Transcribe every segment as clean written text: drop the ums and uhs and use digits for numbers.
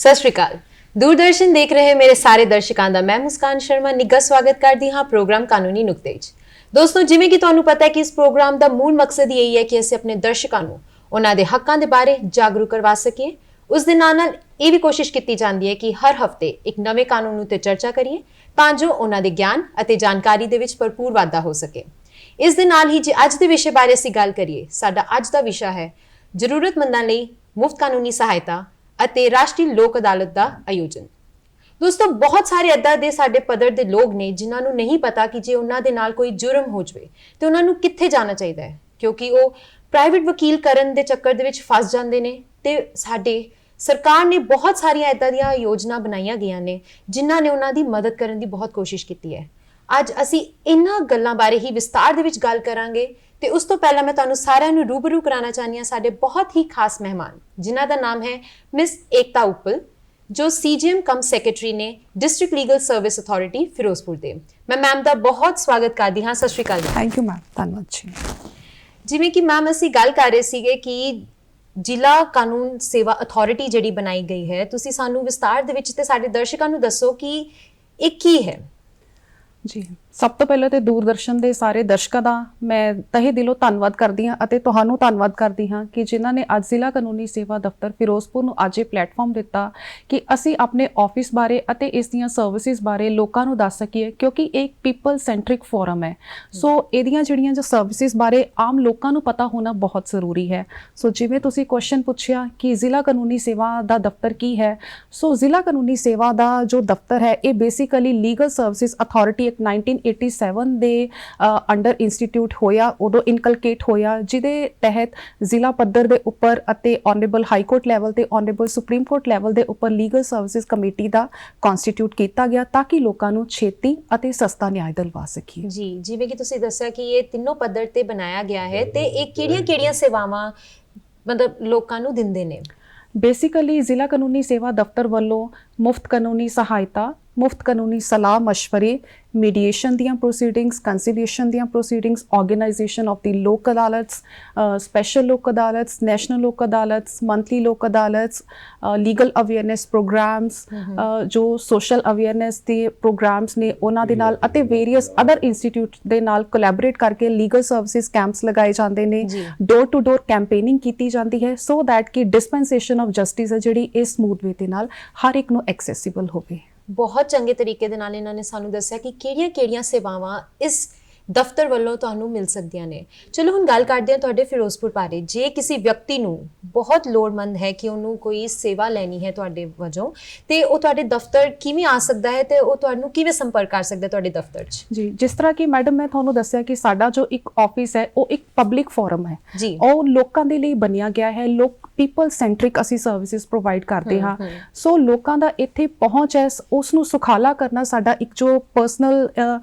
ਸਤਿ ਸ਼੍ਰੀ ਅਕਾਲ। ਦੂਰਦਰਸ਼ਨ ਦੇਖ ਰਹੇ ਮੇਰੇ ਸਾਰੇ ਦਰਸ਼ਕਾਂ ਦਾ ਮੈਂ ਮੁਸਕਾਨ ਸ਼ਰਮਾ ਨਿੱਘਾ ਸਵਾਗਤ ਕਰਦੀ ਹਾਂ ਪ੍ਰੋਗਰਾਮ ਕਾਨੂੰਨੀ ਨੁਕਤੇ 'ਚ। ਦੋਸਤੋ, ਜਿਵੇਂ ਕਿ ਤੁਹਾਨੂੰ ਪਤਾ ਹੈ ਕਿ ਇਸ ਪ੍ਰੋਗਰਾਮ ਦਾ ਮੂਲ ਮਕਸਦ ਇਹ ਹੈ ਕਿ ਅਸੀਂ ਆਪਣੇ ਦਰਸ਼ਕਾਂ ਨੂੰ ਉਹਨਾਂ ਦੇ ਹੱਕਾਂ ਦੇ ਬਾਰੇ ਜਾਗਰੂਕ ਕਰਵਾ ਸਕੀਏ। ਉਸ ਦੇ ਨਾਲ ਇਹ ਵੀ ਕੋਸ਼ਿਸ਼ ਕੀਤੀ ਜਾਂਦੀ ਹੈ ਕਿ ਹਰ ਹਫਤੇ ਇੱਕ ਨਵੇਂ ਕਾਨੂੰਨ ਉੱਤੇ ਚਰਚਾ ਕਰੀਏ ਤਾਂ ਜੋ ਉਹਨਾਂ ਦੇ ਗਿਆਨ ਅਤੇ ਜਾਣਕਾਰੀ ਦੇ ਵਿੱਚ ਭਰਪੂਰ ਵਾਧਾ ਹੋ ਸਕੇ। ਇਸ ਦੇ ਨਾਲ ਹੀ ਜੇ ਅੱਜ ਦੇ ਵਿਸ਼ੇ ਬਾਰੇ ਅਸੀਂ ਗੱਲ ਕਰੀਏ, ਸਾਡਾ ਅੱਜ ਦਾ ਵਿਸ਼ਾ ਹੈ ਜ਼ਰੂਰਤਮੰਦਾਂ ਲਈ ਮੁਫਤ ਕਾਨੂੰਨੀ ਸਹਾਇਤਾ ਅਤੇ ਰਾਸ਼ਟਰੀ ਲੋਕ ਅਦਾਲਤ ਦਾ ਆਯੋਜਨ। ਦੋਸਤੋ, ਬਹੁਤ ਸਾਰੇ ਏਦਾਂ ਦੇ ਸਾਡੇ ਪੱਧਰ ਦੇ ਲੋਕ ਨੇ ਜਿਨ੍ਹਾਂ ਨੂੰ ਨਹੀਂ ਪਤਾ ਕਿ ਜੇ ਉਹਨਾਂ ਦੇ ਨਾਲ ਕੋਈ ਜੁਰਮ ਹੋ ਜਾਵੇ ਤੇ ਉਹਨਾਂ ਨੂੰ ਕਿੱਥੇ ਜਾਣਾ ਚਾਹੀਦਾ ਹੈ, ਕਿਉਂਕਿ ਉਹ ਪ੍ਰਾਈਵੇਟ ਵਕੀਲ ਕਰਨ ਦੇ ਚੱਕਰ ਦੇ ਵਿੱਚ ਫਸ ਜਾਂਦੇ ਨੇ। ਤੇ ਸਾਡੇ ਸਰਕਾਰ ਨੇ ਬਹੁਤ ਸਾਰੀਆਂ ਏਦਾਂ ਦੀਆਂ ਯੋਜਨਾ ਬਣਾਈਆਂ ਗਈਆਂ ਨੇ ਜਿਨ੍ਹਾਂ ਨੇ ਉਹਨਾਂ ਦੀ ਮਦਦ ਕਰਨ ਦੀ ਬਹੁਤ ਕੋਸ਼ਿਸ਼ ਕੀਤੀ ਹੈ। ਅੱਜ ਅਸੀਂ ਇਹਨਾਂ ਗੱਲਾਂ ਬਾਰੇ ਹੀ ਵਿਸਤਾਰ ਦੇ ਵਿੱਚ ਗੱਲ ਕਰਾਂਗੇ ਤੇ ਉਸ ਤੋਂ ਪਹਿਲਾਂ ਮੈਂ ਤੁਹਾਨੂੰ ਸਾਰਿਆਂ ਨੂੰ ਰੂਬਰੂ ਕਰਾਉਣਾ ਚਾਹੁੰਦੀ ਹਾਂ ਸਾਡੇ ਬਹੁਤ ਹੀ ਖਾਸ ਮਹਿਮਾਨ, ਜਿਨ੍ਹਾਂ ਦਾ ਨਾਮ ਹੈ ਮਿਸ ਏਕਤਾ ਉੱਪਲ, ਜੋ ਸੀਜੀਐਮ ਕਮ ਸੈਕਟਰੀ ਨੇ district legal service authority Ferozepur ਦੇ। ਮੈਂ ਮੈਮ ਦਾ ਬਹੁਤ ਸਵਾਗਤ ਕਰਦੀ ਹਾਂ। ਸਤਿ ਸ਼੍ਰੀ ਅਕਾਲ। ਥੈਂਕ ਯੂ ਮੈਮ, ਧੰਨਵਾਦ ਜੀ। ਜਿਵੇਂ ਕਿ ਮੈਮ ਅਸੀਂ ਗੱਲ ਕਰ ਰਹੇ ਸੀਗੇ ਕਿ ਜ਼ਿਲ੍ਹਾ ਕਾਨੂੰਨ ਸੇਵਾ ਅਥਾਰਟੀ ਜਿਹੜੀ ਬਣਾਈ ਗਈ ਹੈ, ਤੁਸੀਂ ਸਾਨੂੰ ਵਿਸਤਾਰ ਦੇ ਵਿੱਚ ਤੇ ਸਾਡੇ ਦਰਸ਼ਕਾਂ ਨੂੰ ਦੱਸੋ ਕਿ ਇਹ ਕੀ ਹੈ। ਜੀ, ਸਭ ਤੋਂ ਪਹਿਲਾਂ ਤੇ ਦੂਰਦਰਸ਼ਨ ਦੇ ਸਾਰੇ ਦਰਸ਼ਕਾਂ ਦਾ ਮੈਂ ਤਹਿ ਦਿਲੋਂ ਧੰਨਵਾਦ ਕਰਦੀ ਹਾਂ ਅਤੇ ਤੁਹਾਨੂੰ ਧੰਨਵਾਦ ਕਰਦੀ ਹਾਂ ਕਿ ਜਿਨ੍ਹਾਂ ਨੇ ਅੱਜ ਜ਼ਿਲ੍ਹਾ ਕਾਨੂੰਨੀ ਸੇਵਾ ਦਫ਼ਤਰ ਫਿਰੋਜ਼ਪੁਰ ਨੂੰ ਅੱਜ ਇਹ ਪਲੇਟਫਾਰਮ ਦਿੱਤਾ ਕਿ ਅਸੀਂ ਆਪਣੇ ਆਫਿਸ ਬਾਰੇ ਅਤੇ ਇਸ ਦੀਆਂ ਸਰਵਿਸਿਜ਼ ਬਾਰੇ ਲੋਕਾਂ ਨੂੰ ਦੱਸ ਸਕੀਏ, ਕਿਉਂਕਿ ਇਹ ਇੱਕ ਪੀਪਲ ਸੈਂਟਰਿਕ ਫੋਰਮ ਹੈ। ਸੋ ਇਹਦੀਆਂ ਜਿਹੜੀਆਂ ਜੋ ਸਰਵਿਸਿਜ਼ ਬਾਰੇ ਆਮ ਲੋਕਾਂ ਨੂੰ ਪਤਾ ਹੋਣਾ ਬਹੁਤ ਜ਼ਰੂਰੀ ਹੈ। ਸੋ ਜਿਵੇਂ ਤੁਸੀਂ ਕੁਐਸਚਨ ਪੁੱਛਿਆ ਕਿ ਜ਼ਿਲ੍ਹਾ ਕਾਨੂੰਨੀ ਸੇਵਾ ਦਾ ਦਫ਼ਤਰ ਕੀ ਹੈ, ਸੋ ਜ਼ਿਲ੍ਹਾ ਕਾਨੂੰਨੀ ਸੇਵਾ ਦਾ ਜੋ ਦਫ਼ਤਰ ਹੈ ਇਹ basically legal services authority act 1987 ਦੇ ਅੰਡਰ ਇੰਸਟੀਟਿਊਟ ਹੋਇਆ, ਉਦੋਂ ਇਨਕਲਕੇਟ ਹੋਇਆ, ਜਿਹਦੇ ਤਹਿਤ ਜ਼ਿਲ੍ਹਾ ਪੱਧਰ ਦੇ ਉੱਪਰ ਅਤੇ ਆਨਰੇਬਲ ਹਾਈ ਕੋਰਟ ਲੈਵਲ ਤੇ ਆਨਰੇਬਲ ਸੁਪਰੀਮ ਕੋਰਟ ਲੈਵਲ ਦੇ ਉੱਪਰ ਲੀਗਲ ਸਰਵਿਸਿਜ਼ ਕਮੇਟੀ ਦਾ ਕਨਸਟੀਟਿਊਟ ਕੀਤਾ ਗਿਆ ਤਾਂ ਕਿ ਲੋਕਾਂ ਨੂੰ ਛੇਤੀ ਅਤੇ ਸਸਤਾ ਨਿਆਂ ਦਿਲਵਾ ਸਕੀਏ। ਜੀ, ਜਿਵੇਂ ਕਿ ਤੁਸੀਂ ਦੱਸਿਆ ਕਿ ਇਹ ਤਿੰਨੋਂ ਪੱਧਰ ਤੇ ਬਣਾਇਆ ਗਿਆ ਹੈ ਤੇ ਇਹ ਕਿਹੜੀਆਂ-ਕਿਹੜੀਆਂ ਸੇਵਾਵਾਂ ਮਤਲਬ ਲੋਕਾਂ ਨੂੰ ਦਿੰਦੇ ਨੇ। ਬੇਸਿਕਲੀ ਜ਼ਿਲ੍ਹਾ ਕਾਨੂੰਨੀ ਸੇਵਾ ਦਫ਼ਤਰ ਵੱਲੋਂ ਮੁਫਤ ਕਾਨੂੰਨੀ ਸਹਾਇਤਾ, ਮੁਫਤ ਕਾਨੂੰਨੀ ਸਲਾਹ ਮਸ਼ਵਰੇ, ਮੀਡੀਏਸ਼ਨ ਦੀਆਂ ਪ੍ਰੋਸੀਡਿੰਗਸ, ਕੰਸੀਲੀਏਸ਼ਨ ਦੀਆਂ ਪ੍ਰੋਸੀਡਿੰਗਸ, ਆਰਗੇਨਾਈਜੇਸ਼ਨ ਆਫ ਦੀ ਲੋਕ ਅਦਾਲਤਸ, ਸਪੈਸ਼ਲ ਲੋਕ ਅਦਾਲਤਸ, ਨੈਸ਼ਨਲ ਲੋਕ ਅਦਾਲਤਸ, ਮੰਥਲੀ ਲੋਕ ਅਦਾਲਤਸ, ਲੀਗਲ ਅਵੇਅਰਨੈਸ ਪ੍ਰੋਗਰਾਮਸ, ਜੋ ਸੋਸ਼ਲ ਅਵੇਅਰਨੈਸ ਦੇ ਪ੍ਰੋਗਰਾਮਸ ਨੇ ਉਹਨਾਂ ਦੇ ਨਾਲ ਅਤੇ ਵੇਰੀਅਸ ਅਦਰ ਇੰਸਟੀਟਿਊਟ ਦੇ ਨਾਲ ਕੋਲੈਬੋਰੇਟ ਕਰਕੇ ਲੀਗਲ ਸਰਵਿਸਿਜ਼ ਕੈਂਪਸ ਲਗਾਏ ਜਾਂਦੇ ਨੇ। ਡੋਰ ਟੂ ਡੋਰ ਕੈਂਪੇਨਿੰਗ ਕੀਤੀ ਜਾਂਦੀ ਹੈ ਸੋ ਦੈਟ ਕਿ ਡਿਸਪੈਂਸੇਸ਼ਨ ਆਫ ਜਸਟਿਸ ਹੈ ਜਿਹੜੀ ਇਹ ਸਮੂਥ ਵੇ ਦੇ ਨਾਲ ਹਰ ਇੱਕ ਨੂੰ ਐਕਸੈਸਿਬਲ ਹੋਵੇ। ਬਹੁਤ ਚੰਗੇ ਤਰੀਕੇ ਦੇ ਨਾਲ ਇਹਨਾਂ ਨੇ ਸਾਨੂੰ ਦੱਸਿਆ ਕਿ ਕਿਹੜੀਆਂ-ਕਿਹੜੀਆਂ ਸੇਵਾਵਾਂ ਇਸ ਦਫ਼ਤਰ ਵੱਲੋਂ ਤੁਹਾਨੂੰ ਮਿਲ ਸਕਦੀਆਂ ਨੇ। ਚਲੋ ਹੁਣ ਗੱਲ ਕਰਦੇ ਹਾਂ ਤੁਹਾਡੇ ਫਿਰੋਜ਼ਪੁਰ ਬਾਰੇ। ਜੇ ਕਿਸੇ ਵਿਅਕਤੀ ਨੂੰ ਬਹੁਤ ਲੋੜਮੰਦ ਹੈ ਕਿ ਉਹਨੂੰ ਕੋਈ ਸੇਵਾ ਲੈਣੀ ਹੈ ਤੁਹਾਡੇ ਵਜੋਂ, ਤੇ ਉਹ ਤੁਹਾਡੇ ਦਫ਼ਤਰ ਕਿਵੇਂ ਆ ਸਕਦਾ ਹੈ ਤੇ ਉਹ ਤੁਹਾਨੂੰ ਕਿਵੇਂ ਸੰਪਰਕ ਕਰ ਸਕਦਾ ਤੁਹਾਡੇ ਦਫ਼ਤਰ 'ਚ? ਜੀ, ਜਿਸ ਤਰ੍ਹਾਂ ਕਿ ਮੈਡਮ ਮੈਂ ਤੁਹਾਨੂੰ ਦੱਸਿਆ ਕਿ ਸਾਡਾ ਜੋ ਇੱਕ ਆਫਿਸ ਹੈ ਉਹ ਇੱਕ ਪਬਲਿਕ ਫੋਰਮ ਹੈ ਜੀ, ਉਹ ਲੋਕਾਂ ਦੇ ਲਈ ਬਣਿਆ ਗਿਆ ਹੈ। ਲੋਕ ਪੀਪਲ ਸੈਂਟਰਿਕ ਅਸੀਂ ਸਰਵਿਸਿਜ਼ ਪ੍ਰੋਵਾਈਡ ਕਰਦੇ ਹਾਂ। ਸੋ ਲੋਕਾਂ ਦਾ ਇੱਥੇ ਪਹੁੰਚ ਹੈ, ਉਸ ਨੂੰ ਸੁਖਾਲਾ ਕਰਨਾ ਸਾਡਾ ਇੱਕ ਜੋ ਪਰਸਨਲ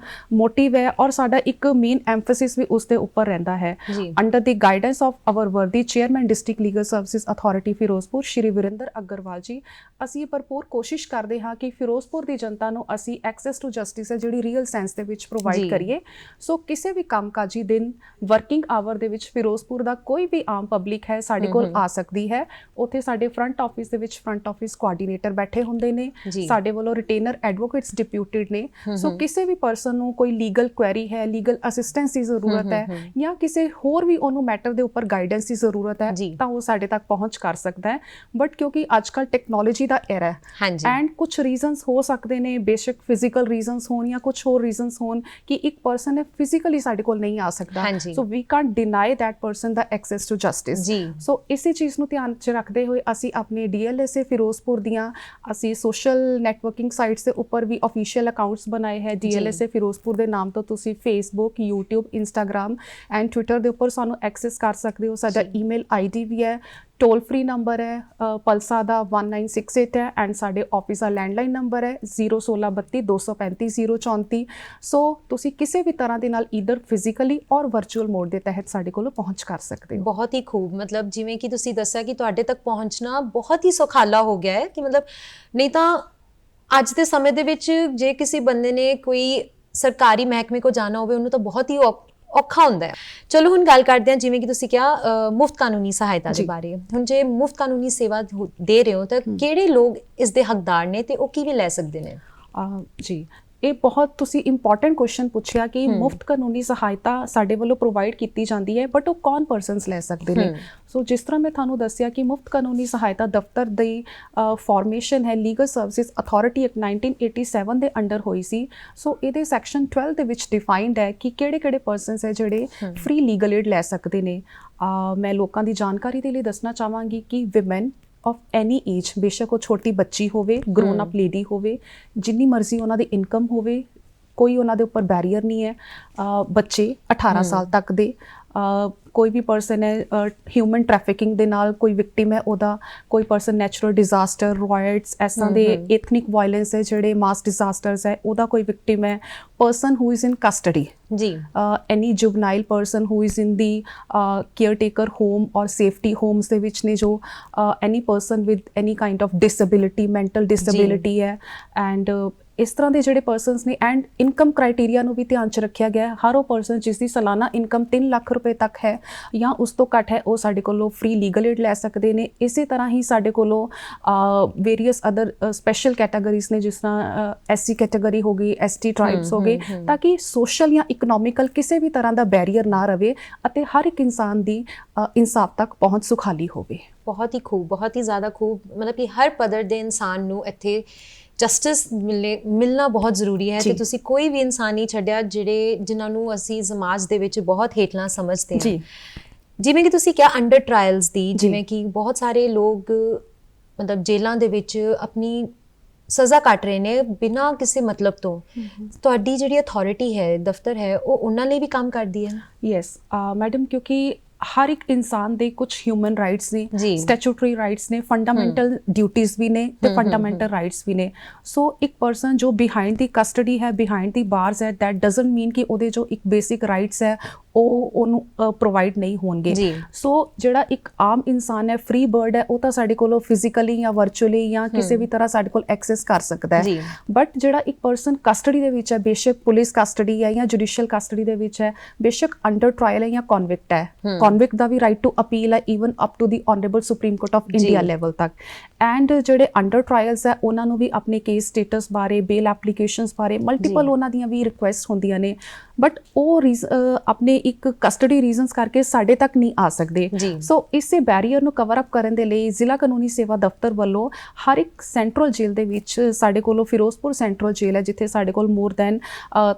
ਮੋਟਿਵ ਹੈ ਔਰ ਸਾਡਾ ਇੱਕ ਮੇਨ ਐਮਫੈਸਿਸ ਵੀ ਉਸ ਦੇ ਉੱਪਰ ਰਹਿੰਦਾ ਹੈ। Under the guidance of our worthy chairman district legal services authority Ferozepur Shri Virinder Agarwal ji, ਅਸੀਂ ਭਰਪੂਰ ਕੋਸ਼ਿਸ਼ ਕਰਦੇ ਹਾਂ ਕਿ ਫਿਰੋਜ਼ਪੁਰ ਦੀ ਜਨਤਾ ਨੂੰ ਅਸੀਂ ਐਕਸੈਸ ਟੂ ਜਸਟਿਸ ਹੈ ਜਿਹੜੀ ਰੀਅਲ ਸੈਂਸ ਦੇ ਵਿੱਚ ਪ੍ਰੋਵਾਈਡ ਕਰੀਏ। ਸੋ ਕਿਸੇ ਵੀ ਕੰਮਕਾਜੀ ਦਿਨ ਵਰਕਿੰਗ ਆਵਰ ਦੇ ਵਿੱਚ ਫਿਰੋਜ਼ਪੁਰ ਦਾ ਕੋਈ ਵੀ ਆਮ ਪਬਲਿਕ ਹੈ ਸਾਡੇ ਕੋਲ ਆ ਸਕਦੀ ਹੈ। ਉੱਥੇ ਸਾਡੇ ਫਰੰਟ ਆਫਿਸ ਦੇ ਵਿੱਚ ਫਰੰਟ ਆਫਿਸ ਕੋਆਰਡੀਨੇਟਰ ਬੈਠੇ ਹੁੰਦੇ ਨੇ, ਸਾਡੇ ਵੱਲੋਂ ਰਿਟੇਨਰ ਐਡਵੋਕੇਟਸ ਡਿਪਿਊਟਿਡ ਨੇ। ਸੋ ਕਿਸੇ ਵੀ ਪਰਸਨ ਨੂੰ ਕੋਈ ਲੀਗਲ ਕੁਐਰੀ ਹੈ, ਲੀਗਲ ਅਸਿਸਟੈਂਸ ਦੀ ਜ਼ਰੂਰਤ ਹੈ ਜਾਂ ਕਿਸੇ ਹੋਰ ਵੀ ਉਹਨੂੰ ਮੈਟਰ ਦੇ ਉੱਪਰ ਗਾਈਡੈਂਸ ਦੀ ਜ਼ਰੂਰਤ ਹੈ ਤਾਂ ਉਹ ਸਾਡੇ ਤੱਕ ਪਹੁੰਚ ਕਰ ਸਕਦਾ ਹੈ। ਬਟ ਕਿਉਂਕਿ ਅੱਜ ਕੱਲ੍ਹ ਟੈਕਨੋਲੋਜੀ ਦਾ ਐਰਾ ਹੈ ਐਂਡ ਕੁਝ ਰੀਜ਼ਨਸ ਹੋ ਸਕਦੇ ਨੇ, ਬੇਸ਼ੱਕ ਫਿਜ਼ੀਕਲ ਰੀਜ਼ਨਸ ਹੋਣ ਜਾਂ ਕੁਝ ਹੋਰ ਰੀਜ਼ਨਸ ਹੋਣ ਕਿ ਇੱਕ ਪਰਸਨ ਹੈ ਫਿਜ਼ੀਕਲੀ ਸਾਡੇ ਕੋਲ ਨਹੀਂ ਆ ਸਕਦਾ, so we can't deny that person ਦਾ ਐਕਸੈਸ ਟੂ ਜਸਟਿਸ। ਸੋ ਇਸੇ ਚੀਜ਼ ਨੂੰ ਧਿਆਨ 'ਚ ਰੱਖਦੇ ਹੋਏ ਅਸੀਂ ਆਪਣੇ DLSA ਫਿਰੋਜ਼ਪੁਰ ਦੀਆਂ ਅਸੀਂ ਸੋਸ਼ਲ ਨੈਟਵਰਕਿੰਗ ਸਾਈਟਸ ਦੇ ਉੱਪਰ ਵੀ ਅਫੀਸ਼ੀਅਲ ਅਕਾਊਂਟਸ ਬਣਾਏ ਹੈ। DLSA ਫਿਰੋਜ਼ਪੁਰ ਦੇ ਨਾਮ ਤੋਂ ਤੁਸੀਂ Facebook, YouTube, Instagram and Twitter ਦੇ ਉੱਪਰ ਸਾਨੂੰ ਐਕਸੈਸ ਕਰ ਸਕਦੇ ਹੋ। ਸਾਡਾ ਈਮੇਲ ID ਵੀ ਹੈ, ਟੋਲ ਫ੍ਰੀ ਨੰਬਰ ਹੈ ਪਲਸਾ ਦਾ 1968 ਹੈ ਐਂਡ ਸਾਡੇ ਆਫਿਸ ਦਾ ਲੈਂਡਲਾਈਨ ਨੰਬਰ ਹੈ 01632235034। ਸੋ ਤੁਸੀਂ ਕਿਸੇ ਵੀ ਤਰ੍ਹਾਂ ਦੇ ਨਾਲ ਈਦਰ ਫਿਜ਼ੀਕਲੀ ਔਰ ਵਰਚੁਅਲ ਮੋਡ ਦੇ ਤਹਿਤ ਸਾਡੇ ਕੋਲੋਂ ਪਹੁੰਚ ਕਰ ਸਕਦੇ ਹੋ। ਬਹੁਤ ਹੀ ਖੂਬ। ਮਤਲਬ ਜਿਵੇਂ ਕਿ ਤੁਸੀਂ ਦੱਸਿਆ ਕਿ ਤੁਹਾਡੇ ਤੱਕ ਪਹੁੰਚਣਾ ਬਹੁਤ ਹੀ ਸੁਖਾਲਾ ਹੋ ਗਿਆ ਹੈ ਕਿ ਮਤਲਬ ਨਹੀਂ ਤਾਂ ਅੱਜ ਦੇ ਸਮੇਂ ਦੇ ਵਿੱਚ ਜੇ ਕਿਸੇ ਬੰਦੇ ਨੇ ਕੋਈ ਸਰਕਾਰੀ ਮਹਿਕਮੇ ਕੋ ਜਾਣਾ ਹੋਵੇ ਉਹਨੂੰ ਤਾਂ ਬਹੁਤ ਹੀ ਔਖਾ ਹੁੰਦਾ ਹੈ। ਚਲੋ ਹੁਣ ਗੱਲ ਕਰਦੇ ਹਾਂ, ਜਿਵੇਂ ਕਿ ਤੁਸੀਂ ਕਿਹਾ ਮੁਫਤ ਕਾਨੂੰਨੀ ਸਹਾਇਤਾ ਦੇ ਜੀ। ਬਾਰੇ। ਹੁਣ ਜੇ ਮੁਫਤ ਕਾਨੂੰਨੀ ਸੇਵਾ ਦੇ ਰਹੇ ਹੋ ਤਾਂ ਕਿਹੜੇ ਲੋਕ ਇਸ ਦੇ ਹੱਕਦਾਰ ਨੇ ਤੇ ਉਹ ਕਿਵੇਂ ਲੈ ਸਕਦੇ ਨੇ? ਜੀ, ਇਹ ਬਹੁਤ ਤੁਸੀਂ ਇੰਪੋਰਟੈਂਟ ਕੁਐਸਚਨ ਪੁੱਛਿਆ ਕਿ ਮੁਫਤ ਕਾਨੂੰਨੀ ਸਹਾਇਤਾ ਸਾਡੇ ਵੱਲੋਂ ਪ੍ਰੋਵਾਈਡ ਕੀਤੀ ਜਾਂਦੀ ਹੈ, ਬਟ ਉਹ ਕੌਣ ਪਰਸਨਸ ਲੈ ਸਕਦੇ ਨੇ? ਸੋ ਜਿਸ ਤਰ੍ਹਾਂ ਮੈਂ ਤੁਹਾਨੂੰ ਦੱਸਿਆ ਕਿ ਮੁਫਤ ਕਾਨੂੰਨੀ ਸਹਾਇਤਾ ਦਫ਼ਤਰ ਦੀ ਫਾਰਮੇਸ਼ਨ ਹੈ ਲੀਗਲ ਸਰਵਿਸਿਜ਼ ਅਥਾਰਟੀ ਐਕਟ 1987 ਦੇ ਅੰਡਰ ਹੋਈ ਸੀ। ਸੋ ਇਹਦੇ ਸੈਕਸ਼ਨ 12 ਦੇ ਵਿੱਚ ਡਿਫਾਈਨਡ ਹੈ ਕਿ ਕਿਹੜੇ ਪਰਸਨਸ ਹੈ ਜਿਹੜੇ ਫ੍ਰੀ ਲੀਗਲ ਏਡ ਲੈ ਸਕਦੇ ਨੇ। ਮੈਂ ਲੋਕਾਂ ਦੀ ਜਾਣਕਾਰੀ ਦੇ ਲਈ ਦੱਸਣਾ ਚਾਹਾਂਗੀ ਕਿ ਵਿਮਨ of any age, ਬੇਸ਼ੱਕ ਉਹ ਛੋਟੀ ਬੱਚੀ ਹੋਵੇ, ਗਰੋਨ ਅਪ ਲੇਡੀ ਹੋਵੇ, ਜਿੰਨੀ ਮਰਜ਼ੀ ਉਹਨਾਂ ਦੀ ਇਨਕਮ ਹੋਵੇ, ਕੋਈ ਉਹਨਾਂ ਦੇ ਉੱਪਰ ਬੈਰੀਅਰ ਨਹੀਂ ਹੈ। ਬੱਚੇ 18 ਸਾਲ ਤੱਕ ਦੇ, ਕੋਈ ਵੀ ਪਰਸਨ ਹੈ ਹਿਊਮਨ ਟ੍ਰੈਫਿਕਿੰਗ ਦੇ ਨਾਲ ਕੋਈ ਵਿਕਟਿਮ ਹੈ ਉਹਦਾ, ਕੋਈ ਪਰਸਨ ਨੈਚੁਰਲ ਡਿਜ਼ਾਸਟਰ, ਰਾਇਟਸ, ਐਸਾਂ ਦੇ ਐਥਨਿਕ ਵਾਇਲੈਂਸ ਹੈ ਜਿਹੜੇ ਮਾਸ ਡਿਜ਼ਾਸਟਰਸ ਹੈ ਉਹਦਾ ਕੋਈ ਵਿਕਟਿਮ ਹੈ, person who is in custody ਜੀ, ਐਨੀ juvenile person who is in the care taker home ਔਰ ਸੇਫਟੀ ਹੋਮਸ ਦੇ ਵਿੱਚ ਨੇ, ਜੋ ਐਨੀ person with any kind of disability, mental disability ਹੈ, ਐਂਡ ਇਸ ਤਰ੍ਹਾਂ ਦੇ ਜਿਹੜੇ ਪਰਸਨਸ ਨੇ। ਐਂਡ ਇਨਕਮ ਕ੍ਰਾਈਟੇਰੀਆ ਨੂੰ ਵੀ ਧਿਆਨ 'ਚ ਰੱਖਿਆ ਗਿਆ ਹੈ। ਹਰ ਉਹ ਪਰਸਨ ਜਿਸ ਦੀ ਸਾਲਾਨਾ ਇਨਕਮ 3 ਲੱਖ ਰੁਪਏ ਤੱਕ ਹੈ ਜਾਂ ਉਸ ਤੋਂ ਘੱਟ ਹੈ, ਉਹ ਸਾਡੇ ਕੋਲੋਂ ਫ੍ਰੀ ਲੀਗਲ ਏਡ ਲੈ ਸਕਦੇ ਨੇ। ਇਸੇ ਤਰ੍ਹਾਂ ਹੀ ਸਾਡੇ ਕੋਲੋਂ ਵੇਰੀਅਸ ਅਦਰ ਸਪੈਸ਼ਲ ਕੈਟਾਗਰੀਜ਼ ਨੇ, ਜਿਸ ਤਰ੍ਹਾਂ SC ਕੈਟਾਗਰੀ ਹੋ ਗਈ, ST ਟ੍ਰਾਈਬਸ ਹੋ ਗਏ, ਤਾਂ ਕਿ ਸੋਸ਼ਲ ਜਾਂ ਇਕਨੋਮਿਕਲ ਕਿਸੇ ਵੀ ਤਰ੍ਹਾਂ ਦਾ ਬੈਰੀਅਰ ਨਾ ਰਵੇ ਅਤੇ ਹਰ ਇੱਕ ਇਨਸਾਨ ਦੀ ਇਨਸਾਫ ਤੱਕ ਪਹੁੰਚ ਸੁਖਾਲੀ ਹੋਵੇ। ਬਹੁਤ ਹੀ ਖੂਬ, ਬਹੁਤ ਹੀ ਜ਼ਿਆਦਾ ਖੂਬ। ਮਤਲਬ ਕਿ ਹਰ ਪੱਧਰ ਦੇ ਇਨਸਾਨ ਨੂੰ ਇੱਥੇ ਜਸਟਿਸ ਮਿਲਣਾ ਬਹੁਤ ਜ਼ਰੂਰੀ ਹੈ। ਤੇ ਤੁਸੀਂ ਕੋਈ ਵੀ ਇਨਸਾਨ ਨਹੀਂ ਛੱਡਿਆ ਜਿਨ੍ਹਾਂ ਨੂੰ ਅਸੀਂ ਸਮਾਜ ਦੇ ਵਿੱਚ ਬਹੁਤ ਹੇਠਲਾ ਸਮਝਦੇ ਹਾਂ। ਜਿਵੇਂ ਕਿ ਤੁਸੀਂ ਕਿਹਾ ਅੰਡਰ ਟ੍ਰਾਇਲਸ ਦੀ, ਜਿਵੇਂ ਕਿ ਬਹੁਤ ਸਾਰੇ ਲੋਕ ਮਤਲਬ ਜੇਲ੍ਹਾਂ ਦੇ ਵਿੱਚ ਆਪਣੀ ਸਜ਼ਾ ਕੱਟ ਰਹੇ ਨੇ ਬਿਨਾਂ ਕਿਸੇ ਮਤਲਬ ਤੋਂ। ਤੁਹਾਡੀ ਜਿਹੜੀ ਅਥਾਰਟੀ ਹੈ, ਦਫ਼ਤਰ ਹੈ, ਉਹ ਉਹਨਾਂ ਲਈ ਵੀ ਕੰਮ ਕਰਦੀ ਹੈ? ਯੈਸ ਮੈਡਮ, ਕਿਉਂਕਿ ਹਰ ਇੱਕ ਇਨਸਾਨ ਦੇ ਕੁਝ ਹਿਊਮਨ ਰਾਈਟਸ ਨੇ, ਸਟੈਚੂਟਰੀ ਰਾਈਟਸ ਨੇ, ਫੰਡਾਮੈਂਟਲ ਡਿਊਟੀਜ਼ ਵੀ ਨੇ ਤੇ ਫੰਡਾਮੈਂਟਲ ਰਾਈਟਸ ਵੀ ਨੇ। ਸੋ ਇੱਕ ਪਰਸਨ ਜੋ ਬਿਹਾਈਂਡ ਦੀ ਕਸਟਡੀ ਹੈ, ਬਿਹਾਈਂਡ ਦੀ ਬਾਰਸ ਹੈ, ਦੈਟ ਡਜ਼ਨਟ ਮੀਨ ਕਿ ਉਹਦੇ ਜੋ ਇੱਕ ਬੇਸਿਕ ਰਾਈਟਸ ਹੈ ਉਹ ਉਹਨੂੰ ਪ੍ਰੋਵਾਈਡ ਨਹੀਂ ਹੋਣਗੇ। ਸੋ ਜਿਹੜਾ ਇੱਕ ਆਮ ਇਨਸਾਨ ਹੈ, ਫ੍ਰੀ ਬਰਡ ਹੈ, ਉਹ ਤਾਂ ਸਾਡੇ ਕੋਲੋਂ ਫਿਜ਼ੀਕਲੀ ਜਾਂ ਵਰਚੁਅਲੀ ਜਾਂ ਕਿਸੇ ਵੀ ਤਰ੍ਹਾਂ ਸਾਡੇ ਕੋਲ ਐਕਸੈਸ ਕਰ ਸਕਦਾ ਹੈ। ਬਟ ਜਿਹੜਾ ਇੱਕ ਪਰਸਨ ਕਸਟਡੀ ਦੇ ਵਿੱਚ ਹੈ, ਬੇਸ਼ੱਕ ਪੁਲਿਸ ਕਸਟਡੀ ਹੈ ਜਾਂ ਜੁਡੀਸ਼ੀਅਲ ਕਸਟਡੀ ਦੇ ਵਿੱਚ ਹੈ, ਬੇਸ਼ੱਕ ਅੰਡਰ ਟ੍ਰਾਇਲ ਹੈ ਜਾਂ ਕਨਵਿਕਟ ਹੈ, ਕਨਵਿਕਟ ਦਾ ਵੀ ਰਾਈਟ ਟੂ ਅਪੀਲ ਹੈ even up to the honourable supreme court of India level ਤੱਕ। ਐਂਡ ਜਿਹੜੇ ਅੰਡਰ ਟ੍ਰਾਇਲਸ ਹੈ ਉਹਨਾਂ ਨੂੰ ਵੀ ਆਪਣੇ ਕੇਸ ਸਟੇਟਸ ਬਾਰੇ, ਬੇਲ ਐਪਲੀਕੇਸ਼ਨਸ ਬਾਰੇ ਮਲਟੀਪਲ ਉਹਨਾਂ ਦੀਆਂ ਵੀ ਰਿਕੁਐਸਟ ਹੁੰਦੀਆਂ ਨੇ, ਬਟ ਉਹ ਆਪਣੇ ਇੱਕ ਕਸਟਡੀ ਰੀਜ਼ਨਸ ਕਰਕੇ ਸਾਡੇ ਤੱਕ ਨਹੀਂ ਆ ਸਕਦੇ। ਸੋ ਇਸੇ ਬੈਰੀਅਰ ਨੂੰ ਕਵਰ ਅਪ ਕਰਨ ਦੇ ਲਈ ਜ਼ਿਲ੍ਹਾ ਕਾਨੂੰਨੀ ਸੇਵਾ ਦਫ਼ਤਰ ਵੱਲੋਂ ਹਰ ਇੱਕ ਸੈਂਟਰਲ ਜੇਲ੍ਹ ਦੇ ਵਿੱਚ, ਸਾਡੇ ਕੋਲੋਂ ਫਿਰੋਜ਼ਪੁਰ ਸੈਂਟਰਲ ਜੇਲ੍ਹ ਹੈ ਜਿੱਥੇ ਸਾਡੇ ਕੋਲ more than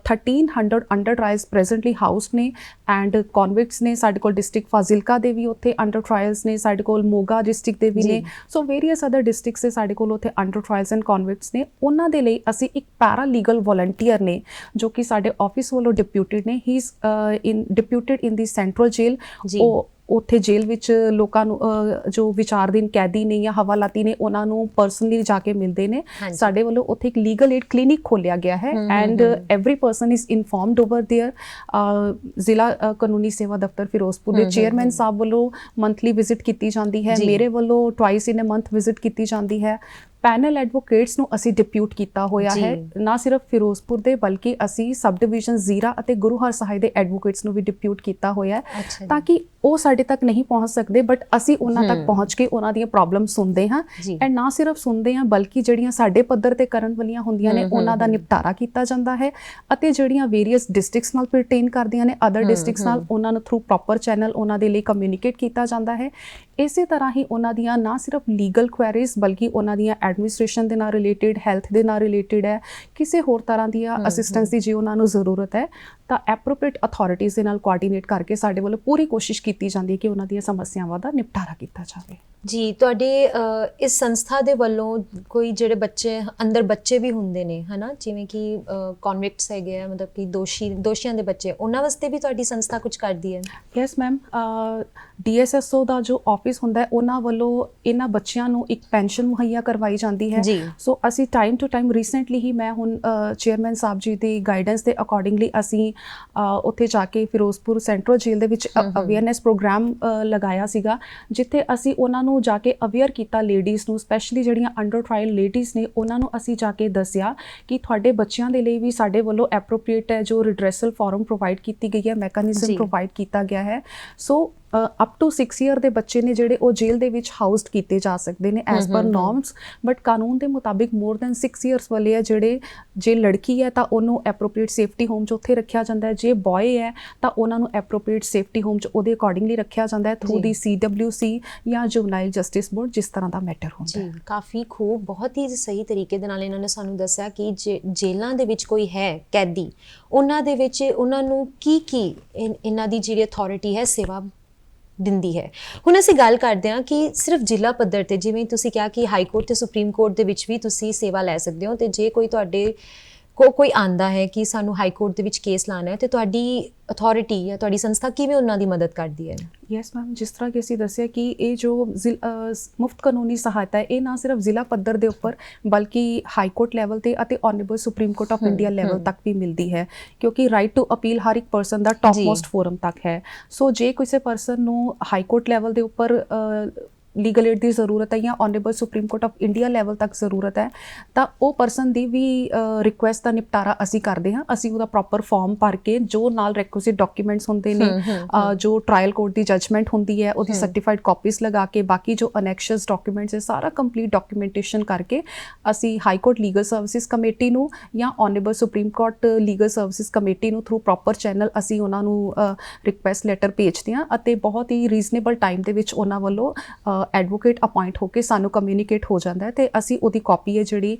1300 under trials presently house ਨੇ, ਐਂਡ ਕਨਵਿਕਟਸ ਨੇ ਸਾਡੇ ਕੋਲ। ਡਿਸਟ੍ਰਿਕਟ ਫਾਜ਼ਿਲਕਾ ਦੇ ਵੀ ਉੱਥੇ ਅੰਡਰ ਟ੍ਰਾਇਲਸ ਨੇ, ਸਾਡੇ ਕੋਲ ਮੋਗਾ ਡਿਸਟ੍ਰਿਕਟ ਦੇ ਵੀ ਨੇ। ਸੋ ਵੇਰੀਅਸ ਅਦਰ ਡਿਸਟ੍ਰਿਕਟਸ ਦੇ ਸਾਡੇ ਕੋਲ ਉੱਥੇ ਅੰਡਰ ਟ੍ਰਾਇਲਸ ਐਂਡ ਕਨਵਿਕਟਸ ਨੇ। ਉਹਨਾਂ ਦੇ ਲਈ ਅਸੀਂ ਇੱਕ ਪੈਰਾ ਲੀਗਲ ਵੋਲੰਟੀਅਰ ਨੇ ਜੋ ਕਿ ਸਾਡੇ ਆਫਿਸ ਵੱਲੋਂ ਡਿਪਿਊਟਡ ਨੇ। ਹੀ ਇਜ਼ ਡਿਪਿਊਟਡ ਇਨ ਦੀ ਸੈਂਟਰਲ ਜੇਲ੍ਹ। ਉਹ ਉੱਥੇ ਜੇਲ੍ਹ ਵਿੱਚ ਲੋਕਾਂ ਨੂੰ ਜੋ ਵਿਚਾਰਧੀਨ ਕੈਦੀ ਨੇ ਜਾਂ ਹਵਾਲਾਤੀ ਨੇ ਉਹਨਾਂ ਨੂੰ ਪਰਸਨਲੀ ਜਾ ਕੇ ਮਿਲਦੇ ਨੇ। ਸਾਡੇ ਵੱਲੋਂ ਉੱਥੇ ਇੱਕ ਲੀਗਲ ਏਡ ਕਲੀਨਿਕ ਖੋਲ੍ਹਿਆ ਗਿਆ ਹੈ and every person is informed over there. ਜ਼ਿਲ੍ਹਾ ਕਾਨੂੰਨੀ ਸੇਵਾ ਦਫ਼ਤਰ ਫਿਰੋਜ਼ਪੁਰ ਦੇ ਚੇਅਰਮੈਨ ਸਾਹਿਬ ਵੱਲੋਂ ਮੰਥਲੀ ਵਿਜ਼ਿਟ ਕੀਤੀ ਜਾਂਦੀ ਹੈ, ਮੇਰੇ ਵੱਲੋਂ twice in a month visit ਕੀਤੀ ਜਾਂਦੀ ਹੈ। ਪੈਨਲ ਐਡਵੋਕੇਟਸ ਨੂੰ ਅਸੀਂ ਡਿਪਿਊਟ ਕੀਤਾ ਹੋਇਆ ਹੈ, ਨਾ ਸਿਰਫ ਫਿਰੋਜ਼ਪੁਰ ਦੇ ਬਲਕਿ ਅਸੀਂ ਸਬ ਡਿਵੀਜ਼ਨ ਜ਼ੀਰਾ ਅਤੇ ਗੁਰੂ ਹਰਸਹਾਏ ਦੇ ਐਡਵੋਕੇਟਸ ਨੂੰ ਵੀ ਡਿਪਿਊਟ ਕੀਤਾ ਹੋਇਆ ਹੈ ਤਾਂ ਕਿ ਉਹ ਸਾਡੇ ਤੱਕ ਨਹੀਂ ਪਹੁੰਚ ਸਕਦੇ ਬਟ ਅਸੀਂ ਉਹਨਾਂ ਤੱਕ ਪਹੁੰਚ ਕੇ ਉਹਨਾਂ ਦੀਆਂ ਪ੍ਰੋਬਲਮ ਸੁਣਦੇ ਹਾਂ। ਐਂਡ ਨਾ ਸਿਰਫ ਸੁਣਦੇ ਹਾਂ ਬਲਕਿ ਜਿਹੜੀਆਂ ਸਾਡੇ ਪੱਧਰ ਤੇ ਕਰਨ ਵਾਲੀਆਂ ਹੁੰਦੀਆਂ ਨੇ ਉਹਨਾਂ ਦਾ ਨਿਪਟਾਰਾ ਕੀਤਾ ਜਾਂਦਾ ਹੈ ਅਤੇ ਜਿਹੜੀਆਂ ਵੇਰੀਅਸ ਡਿਸਟ੍ਰਿਕਟਸ ਨਾਲ ਪਰਟੇਨ ਕਰਦੀਆਂ ਨੇ ਅਦਰ ਡਿਸਟ੍ਰਿਕਟਸ ਨਾਲ ਉਹਨਾਂ ਨੂੰ ਥਰੂ ਪ੍ਰੋਪਰ ਚੈਨਲ ਉਹਨਾਂ ਦੇ ਲਈ ਕਮਿਊਨੀਕੇਟ ਕੀਤਾ ਜਾਂਦਾ ਹੈ। ਇਸੇ ਤਰ੍ਹਾਂ ਹੀ ਉਹਨਾਂ ਦੀਆਂ ਨਾ ਸਿਰਫ ਲੀਗਲ ਕੁਐਰੀਜ਼ ਬਲਕਿ ਉਹਨਾਂ ਦੀਆਂ ਐਡਮਿਨਿਸਟ੍ਰੇਸ਼ਨ ਦੇ ਨਾਲ ਰਿਲੇਟਿਡ, ਹੈਲਥ ਦੇ ਨਾਲ ਰਿਲੇਟਿਡ ਹੈ, ਕਿਸੇ ਹੋਰ ਤਰ੍ਹਾਂ ਦੀਆਂ ਅਸਿਸਟੈਂਸ ਦੀ ਜੇ ਉਹਨਾਂ ਨੂੰ ਜ਼ਰੂਰਤ ਹੈ ਤਾਂ ਐਪਰੋਪ੍ਰੀਏਟ ਅਥਾਰਟੀਜ਼ ਦੇ ਨਾਲ ਕੋਆਰਡੀਨੇਟ ਕਰਕੇ ਸਾਡੇ ਵੱਲੋਂ ਪੂਰੀ ਕੋਸ਼ਿਸ਼ ਕੀਤੀ ਜਾਂਦੀ ਹੈ ਕਿ ਉਹਨਾਂ ਦੀਆਂ ਸਮੱਸਿਆਵਾਂ ਦਾ ਨਿਪਟਾਰਾ ਕੀਤਾ ਜਾਵੇ। ਜੀ, ਤੁਹਾਡੇ ਇਸ ਸੰਸਥਾ ਦੇ ਵੱਲੋਂ ਕੋਈ ਜਿਹੜੇ ਬੱਚੇ ਅੰਦਰ ਬੱਚੇ ਵੀ ਹੁੰਦੇ ਨੇ ਹੈ ਨਾ, ਜਿਵੇਂ ਕਿ ਕਨਵਿਕਟਸ ਹੈਗੇ ਆ, ਮਤਲਬ ਕਿ ਦੋਸ਼ੀਆਂ ਦੇ ਬੱਚੇ, ਉਹਨਾਂ ਵਾਸਤੇ ਵੀ ਤੁਹਾਡੀ ਸੰਸਥਾ ਕੁਝ ਕਰਦੀ ਹੈ? ਯੈਸ ਮੈਮ, DSSO ਦਾ ਜੋ ਆਫਿਸ ਹੁੰਦਾ ਹੈ ਉਹਨਾਂ ਵੱਲੋਂ ਇਹਨਾਂ ਬੱਚਿਆਂ ਨੂੰ ਇੱਕ ਪੈਨਸ਼ਨ ਮੁਹੱਈਆ ਕਰਵਾਈ ਜਾਂਦੀ ਹੈ। ਸੋ ਅਸੀਂ ਟਾਈਮ ਟੂ ਟਾਈਮ ਰੀਸੈਂਟਲੀ ਹੀ ਮੈਂ ਹੁਣ ਚੇਅਰਮੈਨ ਸਾਹਿਬ ਜੀ ਦੀ ਗਾਈਡੈਂਸ ਦੇ ਅਕੋਰਡਿੰਗਲੀ ਅਸੀਂ ਉੱਥੇ ਜਾ ਕੇ ਫਿਰੋਜ਼ਪੁਰ ਸੈਂਟਰਲ ਜੇਲ੍ਹ ਦੇ ਵਿੱਚ ਅਵੇਅਰਨੈਸ ਪ੍ਰੋਗਰਾਮ ਲਗਾਇਆ ਸੀਗਾ ਜਿੱਥੇ ਅਸੀਂ ਉਹਨਾਂ ਨੂੰ ਨੂੰ ਜਾ ਕੇ ਅਵੇਅਰ ਕੀਤਾ ਲੇਡੀਜ਼ ਨੂੰ, ਸਪੈਸ਼ਲੀ ਜਿਹੜੀਆਂ ਅੰਡਰ ਟਰਾਇਲ ਲੇਡੀਜ਼ ਨੇ ਉਹਨਾਂ ਨੂੰ ਅਸੀਂ ਜਾ ਕੇ ਦੱਸਿਆ ਕਿ ਤੁਹਾਡੇ ਬੱਚਿਆਂ ਦੇ ਲਈ ਵੀ ਸਾਡੇ ਵੱਲੋਂ ਐਪਰੋਪ੍ਰੀਏਟ ਹੈ ਜੋ ਰਿਡਰੈਸਲ ਫੋਰਮ ਪ੍ਰੋਵਾਈਡ ਕੀਤੀ ਗਈ ਹੈ, ਮੈਕੈਨਿਜ਼ਮ ਪ੍ਰੋਵਾਈਡ ਕੀਤਾ ਗਿਆ ਹੈ। ਸੋ ਅਪ ਟੂ 6 ਈਅਰ ਦੇ ਬੱਚੇ ਨੇ ਜਿਹੜੇ ਉਹ ਜੇਲ੍ਹ ਦੇ ਵਿੱਚ ਹਾਊਸਡ ਕੀਤੇ ਜਾ ਸਕਦੇ ਨੇ ਐਜ਼ ਪਰ ਨੋਰਮਸ, ਬਟ ਕਾਨੂੰਨ ਦੇ ਮੁਤਾਬਿਕ ਮੋਰ ਦੈਨ 6 ਈਅਰਸ ਵਾਲੇ ਆ ਜਿਹੜੇ, ਜੇ ਲੜਕੀ ਹੈ ਤਾਂ ਉਹਨੂੰ ਐਪਰੋਪ੍ਰੀਏਟ ਸੇਫਟੀ ਹੋਮ 'ਚ ਉੱਥੇ ਰੱਖਿਆ ਜਾਂਦਾ ਹੈ, ਜੇ ਬॉय ਹੈ ਤਾਂ ਉਹਨਾਂ ਨੂੰ ਐਪਰੋਪ੍ਰੀਏਟ ਸੇਫਟੀ ਹੋਮ 'ਚ ਉਹਦੇ ਅਕੋਰਡਿੰਗਲੀ ਰੱਖਿਆ ਜਾਂਦਾ ਹੈ ਥਰੂ ਦੀ CWC ਜਾਂ ਜੁਵਨਾਈਲ ਜਸਟਿਸ ਬੋਰਡ, ਜਿਸ ਤਰ੍ਹਾਂ ਦਾ ਮੈਟਰ ਹੁੰਦਾ ਹੈ। ਜੀ, ਕਾਫੀ ਖੂਬ, ਬਹੁਤ ਹੀ ਸਹੀ ਤਰੀਕੇ ਦੇ ਨਾਲ ਇਹਨਾਂ ਨੇ ਸਾਨੂੰ ਦੱਸਿਆ ਕਿ ਜੇਲ੍ਹਾਂ ਦੇ ਵਿੱਚ ਕੋਈ ਹੈ ਕੈਦੀ, ਉਹਨਾਂ ਦੇ ਵਿੱਚ ਉਹਨਾਂ ਨੂੰ ਕੀ ਇਹਨਾਂ ਦੀ ਜਿਹੜੀ ਅਥਾਰਟੀ ਹੈ ਸੇਵਾ ਦਿੰਦੀ ਹੈ। ਹੁਣ ਅਸੀਂ ਗੱਲ ਕਰਦੇ ਹਾਂ ਕਿ ਸਿਰਫ ਜ਼ਿਲ੍ਹਾ ਪੱਧਰ ਤੇ, ਜਿਵੇਂ ਤੁਸੀਂ ਕਿਹਾ ਕਿ ਹਾਈ ਕੋਰਟ ਤੇ ਸੁਪਰੀਮ ਕੋਰਟ ਦੇ ਵਿੱਚ ਵੀ ਤੁਸੀਂ ਸੇਵਾ ਲੈ ਸਕਦੇ ਹੋ, ਤੇ ਜੇ ਕੋਈ ਤੁਹਾਡੇ ਕੋਈ ਆਂਦਾ ਹੈ ਕਿ ਸਾਨੂੰ ਹਾਈ ਕੋਰਟ ਦੇ ਵਿੱਚ ਕੇਸ ਲਾਣਾ ਹੈ, ਤੇ ਤੁਹਾਡੀ ਅਥਾਰਟੀ ਜਾਂ ਤੁਹਾਡੀ ਸੰਸਥਾ ਕਿਵੇਂ ਉਹਨਾਂ ਦੀ ਮਦਦ ਕਰਦੀ ਹੈ? ਯੈਸ ਮੈਮ, ਜਿਸ ਤਰ੍ਹਾਂ ਕਿ ਅਸੀਂ ਦੱਸਿਆ ਕਿ ਇਹ ਜੋ ਮੁਫਤ ਕਾਨੂੰਨੀ ਸਹਾਇਤਾ ਹੈ ਇਹ ਨਾ ਸਿਰਫ ਜ਼ਿਲ੍ਹਾ ਪੱਧਰ ਦੇ ਉੱਪਰ ਬਲਕਿ ਹਾਈ ਕੋਰਟ ਲੈਵਲ ਤੇ ਅਤੇ honourable supreme court of India level ਤੱਕ ਵੀ ਮਿਲਦੀ ਹੈ, ਕਿਉਂਕਿ ਰਾਈਟ ਟੂ ਅਪੀਲ ਹਰ ਇੱਕ ਪਰਸਨ ਦਾ ਟੌਪ ਮੋਸਟ ਫੋਰਮ ਤੱਕ ਹੈ। ਸੋ ਜੇ ਕਿਸੇ ਪਰਸਨ ਨੂੰ ਹਾਈ ਕੋਰਟ ਲੈਵਲ ਦੇ ਉੱਪਰ ਲੀਗਲ ਏਡ ਦੀ ਜ਼ਰੂਰਤ ਹੈ ਜਾਂ honourable supreme court of India level ਤੱਕ ਜ਼ਰੂਰਤ ਹੈ, ਤਾਂ ਉਹ ਪਰਸਨ ਦੀ ਵੀ ਰਿਕੁਐਸਟ ਦਾ ਨਿਪਟਾਰਾ ਅਸੀਂ ਕਰਦੇ ਹਾਂ। ਅਸੀਂ ਉਹਦਾ ਪ੍ਰੋਪਰ ਫਾਰਮ ਭਰ ਕੇ ਜੋ ਨਾਲ ਰਿਕੁਇਜ਼ਿਟ ਡਾਕੂਮੈਂਟਸ ਹੁੰਦੇ ਨੇ, ਜੋ ਟ੍ਰਾਇਲ ਕੋਰਟ ਦੀ ਜਜਮੈਂਟ ਹੁੰਦੀ ਹੈ ਉਹਦੀ ਸਰਟੀਫਾਈਡ ਕਾਪੀਜ਼ ਲਗਾ ਕੇ, ਬਾਕੀ ਜੋ ਅਨੈਕਸ਼ਸ ਡਾਕੂਮੈਂਟਸ ਹੈ ਸਾਰਾ ਕੰਪਲੀਟ ਡਾਕੂਮੈਂਟੇਸ਼ਨ ਕਰਕੇ ਅਸੀਂ high court legal services committee ਨੂੰ ਜਾਂ honourable supreme court legal services committee ਨੂੰ ਥਰੂ ਪ੍ਰੋਪਰ ਚੈਨਲ ਅਸੀਂ ਉਹਨਾਂ ਨੂੰ ਰਿਕੁਐਸਟ ਲੈਟਰ ਭੇਜਦੇ ਹਾਂ, ਅਤੇ ਬਹੁਤ ਹੀ ਰੀਜ਼ਨੇਬਲ ਟਾਈਮ ਦੇ ਵਿੱਚ ਉਹਨਾਂ ਵੱਲੋਂ ਐਡਵੋਕੇਟ ਅਪਾਇੰਟ ਹੋ ਕੇ ਸਾਨੂੰ ਕਮਿਊਨੀਕੇਟ ਹੋ ਜਾਂਦਾ ਹੈ, ਤੇ ਅਸੀਂ ਉਹਦੀ ਕਾਪੀ ਹੈ ਜਿਹੜੀ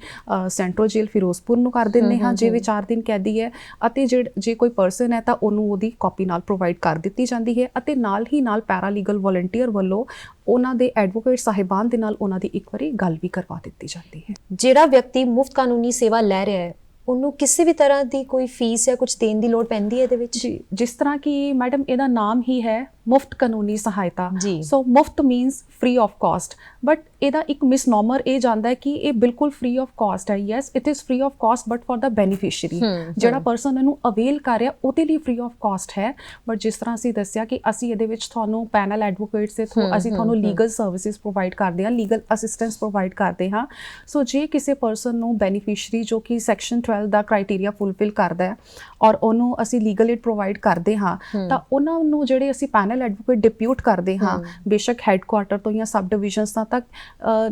ਸੈਂਟਰਲ ਜੇਲ੍ਹ ਫਿਰੋਜ਼ਪੁਰ ਨੂੰ ਕਰ ਦਿੰਦੇ ਹਾਂ ਜੇ ਵੀ 4 ਦਿਨ ਕੈਦੀ ਹੈ, ਅਤੇ ਜੇ ਕੋਈ ਪਰਸਨ ਹੈ ਤਾਂ ਉਹਨੂੰ ਉਹਦੀ ਕਾਪੀ ਨਾਲ ਪ੍ਰੋਵਾਈਡ ਕਰ ਦਿੱਤੀ ਜਾਂਦੀ ਹੈ, ਅਤੇ ਨਾਲ ਹੀ ਨਾਲ ਪੈਰਾਲੀਗਲ ਵੋਲੰਟੀਅਰ ਵੱਲੋਂ ਉਹਨਾਂ ਦੇ ਐਡਵੋਕੇਟ ਸਾਹਿਬਾਨ ਦੇ ਨਾਲ ਉਹਨਾਂ ਦੀ ਇੱਕ ਵਾਰੀ ਗੱਲ ਵੀ ਕਰਵਾ ਦਿੱਤੀ ਜਾਂਦੀ ਹੈ। ਜਿਹੜਾ ਵਿਅਕਤੀ ਮੁਫਤ ਕਾਨੂੰਨੀ ਸੇਵਾ ਲੈ ਰਿਹਾ ਹੈ ਉਹਨੂੰ ਕਿਸੇ ਵੀ ਤਰ੍ਹਾਂ ਦੀ ਕੋਈ ਫੀਸ ਜਾਂ ਕੁਝ ਦੇਣ ਦੀ ਲੋੜ ਪੈਂਦੀ ਹੈ ਇਹਦੇ ਵਿੱਚ? ਜੀ, ਜਿਸ ਤਰ੍ਹਾਂ ਕਿ ਮੈਡਮ ਇਹਦਾ ਨਾਮ ਹੀ ਹੈ ਮੁਫਤ ਕਾਨੂੰਨੀ ਸਹਾਇਤਾ, ਜੀ। ਸੋ ਮੁਫਤ means free of cost, but ਇਹਦਾ ਇੱਕ ਮਿਸਨੋਮਰ ਇਹ ਜਾਂਦਾ ਹੈ ਕਿ ਇਹ ਬਿਲਕੁਲ ਫ੍ਰੀ ਆਫ ਕਾਸਟ ਹੈ। Yes, it is free of cost but for the beneficiary, ਜਿਹੜਾ ਪਰਸਨ ਇਹਨੂੰ ਅਵੇਲ ਕਰ ਰਿਹਾ ਉਹਦੇ ਲਈ ਫ੍ਰੀ ਆਫ ਕਾਸਟ ਹੈ। ਬਟ ਜਿਸ ਤਰ੍ਹਾਂ ਅਸੀਂ ਦੱਸਿਆ ਕਿ ਅਸੀਂ ਇਹਦੇ ਵਿੱਚ ਤੁਹਾਨੂੰ ਪੈਨਲ ਐਡਵੋਕੇਟਸ ਦੇ ਥਰੂ ਅਸੀਂ ਤੁਹਾਨੂੰ ਲੀਗਲ ਸਰਵਿਸਿਜ਼ ਪ੍ਰੋਵਾਈਡ ਕਰਦੇ ਹਾਂ, ਲੀਗਲ ਅਸਿਸਟੈਂਸ ਪ੍ਰੋਵਾਈਡ ਕਰਦੇ ਹਾਂ। ਸੋ ਜੇ ਕਿਸੇ ਪਰਸਨ ਨੂੰ ਬੈਨੀਫੀਸ਼ੀਅਰੀ ਜੋ ਕਿ ਸੈਕਸ਼ਨ 12 ਦਾ ਕ੍ਰਾਈਟੇਰੀਆ ਫੁਲਫਿਲ ਕਰਦਾ ਹੈ ਔਰ ਉਹਨੂੰ ਅਸੀਂ ਲੀਗਲ ਏਡ ਪ੍ਰੋਵਾਈਡ ਕਰਦੇ ਹਾਂ, ਤਾਂ ਉਹਨਾਂ ਨੂੰ ਜਿਹੜੇ ਅਸੀਂ ਪੈਨਲ ਐਡਵੋਕੇਟ ਡਿਪਿਊਟ ਕਰਦੇ ਹਾਂ, ਬੇਸ਼ੱਕ ਹੈੱਡਕੁਆਟਰ ਤੋਂ ਜਾਂ ਸਬ ਡਿਵੀਜ਼ਨਸ ਤੱਕ,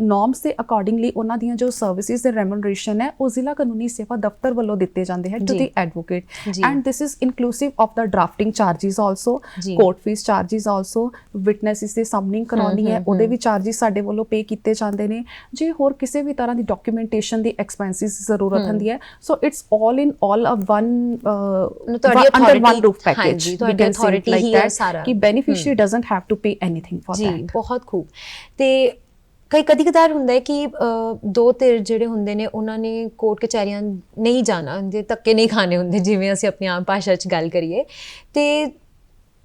ਨੋਰਮਸ ਦੇ ਅਕੋਰਡਿੰਗਲੀ ਉਹਨਾਂ ਦੀਆਂ ਜੋ ਸਰਵਿਸਿਜ਼ ਦੇ ਰੈਮੂਨਰੇਸ਼ਨ ਹੈ ਉਹ ਜ਼ਿਲ੍ਹਾ ਕਾਨੂੰਨੀ ਸੇਵਾ ਦਫ਼ਤਰ ਵੱਲੋਂ ਦਿੱਤੇ ਜਾਂਦੇ ਹੈ to the advocate, and this is inclusive of ਦਾ drafting charges also, court fees charges also, witnesses ਦੀ ਸਮਨਿੰਗ ਕਰਾਉਣੀ ਹੈ ਉਹਦੇ ਵੀ ਚਾਰजेस ਸਾਡੇ ਵੱਲੋਂ ਪੇ ਕੀਤੇ ਜਾਂਦੇ ਨੇ। ਜੇ ਹੋਰ ਕਿਸੇ ਵੀ ਤਰ੍ਹਾਂ ਦੀ ਡਾਕੂਮੈਂਟੇਸ਼ਨ ਦੀ ਐਕਸਪੈਂਸਿਸ ਦੀ ਜ਼ਰੂਰਤ ਹੁੰਦੀ ਹੈ, so it's all in all a one under one roof package, ਤੁਹਾਡੀ ਅਥਾਰਟੀ ਹੀ ਹੈ ਸਾਰਾ, ਕਿ beneficiary doesn't have to pay anything for that. ਜੀ, ਬਹੁਤ ਖੂਬ। ਤੇ ਕਦੀ ਕਦਾਰ ਹੁੰਦਾ ਹੈ ਕਿ ਦੋ ਧਿਰ ਜਿਹੜੇ ਹੁੰਦੇ ਨੇ ਉਹਨਾਂ ਨੇ ਕੋਰਟ ਕਚਹਿਰੀਆਂ ਨਹੀਂ ਜਾਣਾ ਹੁੰਦੇ, ਧੱਕੇ ਨਹੀਂ ਖਾਣੇ ਹੁੰਦੇ, ਜਿਵੇਂ ਅਸੀਂ ਆਪਣੀ ਆਮ ਭਾਸ਼ਾ 'ਚ ਗੱਲ ਕਰੀਏ, ਤੇ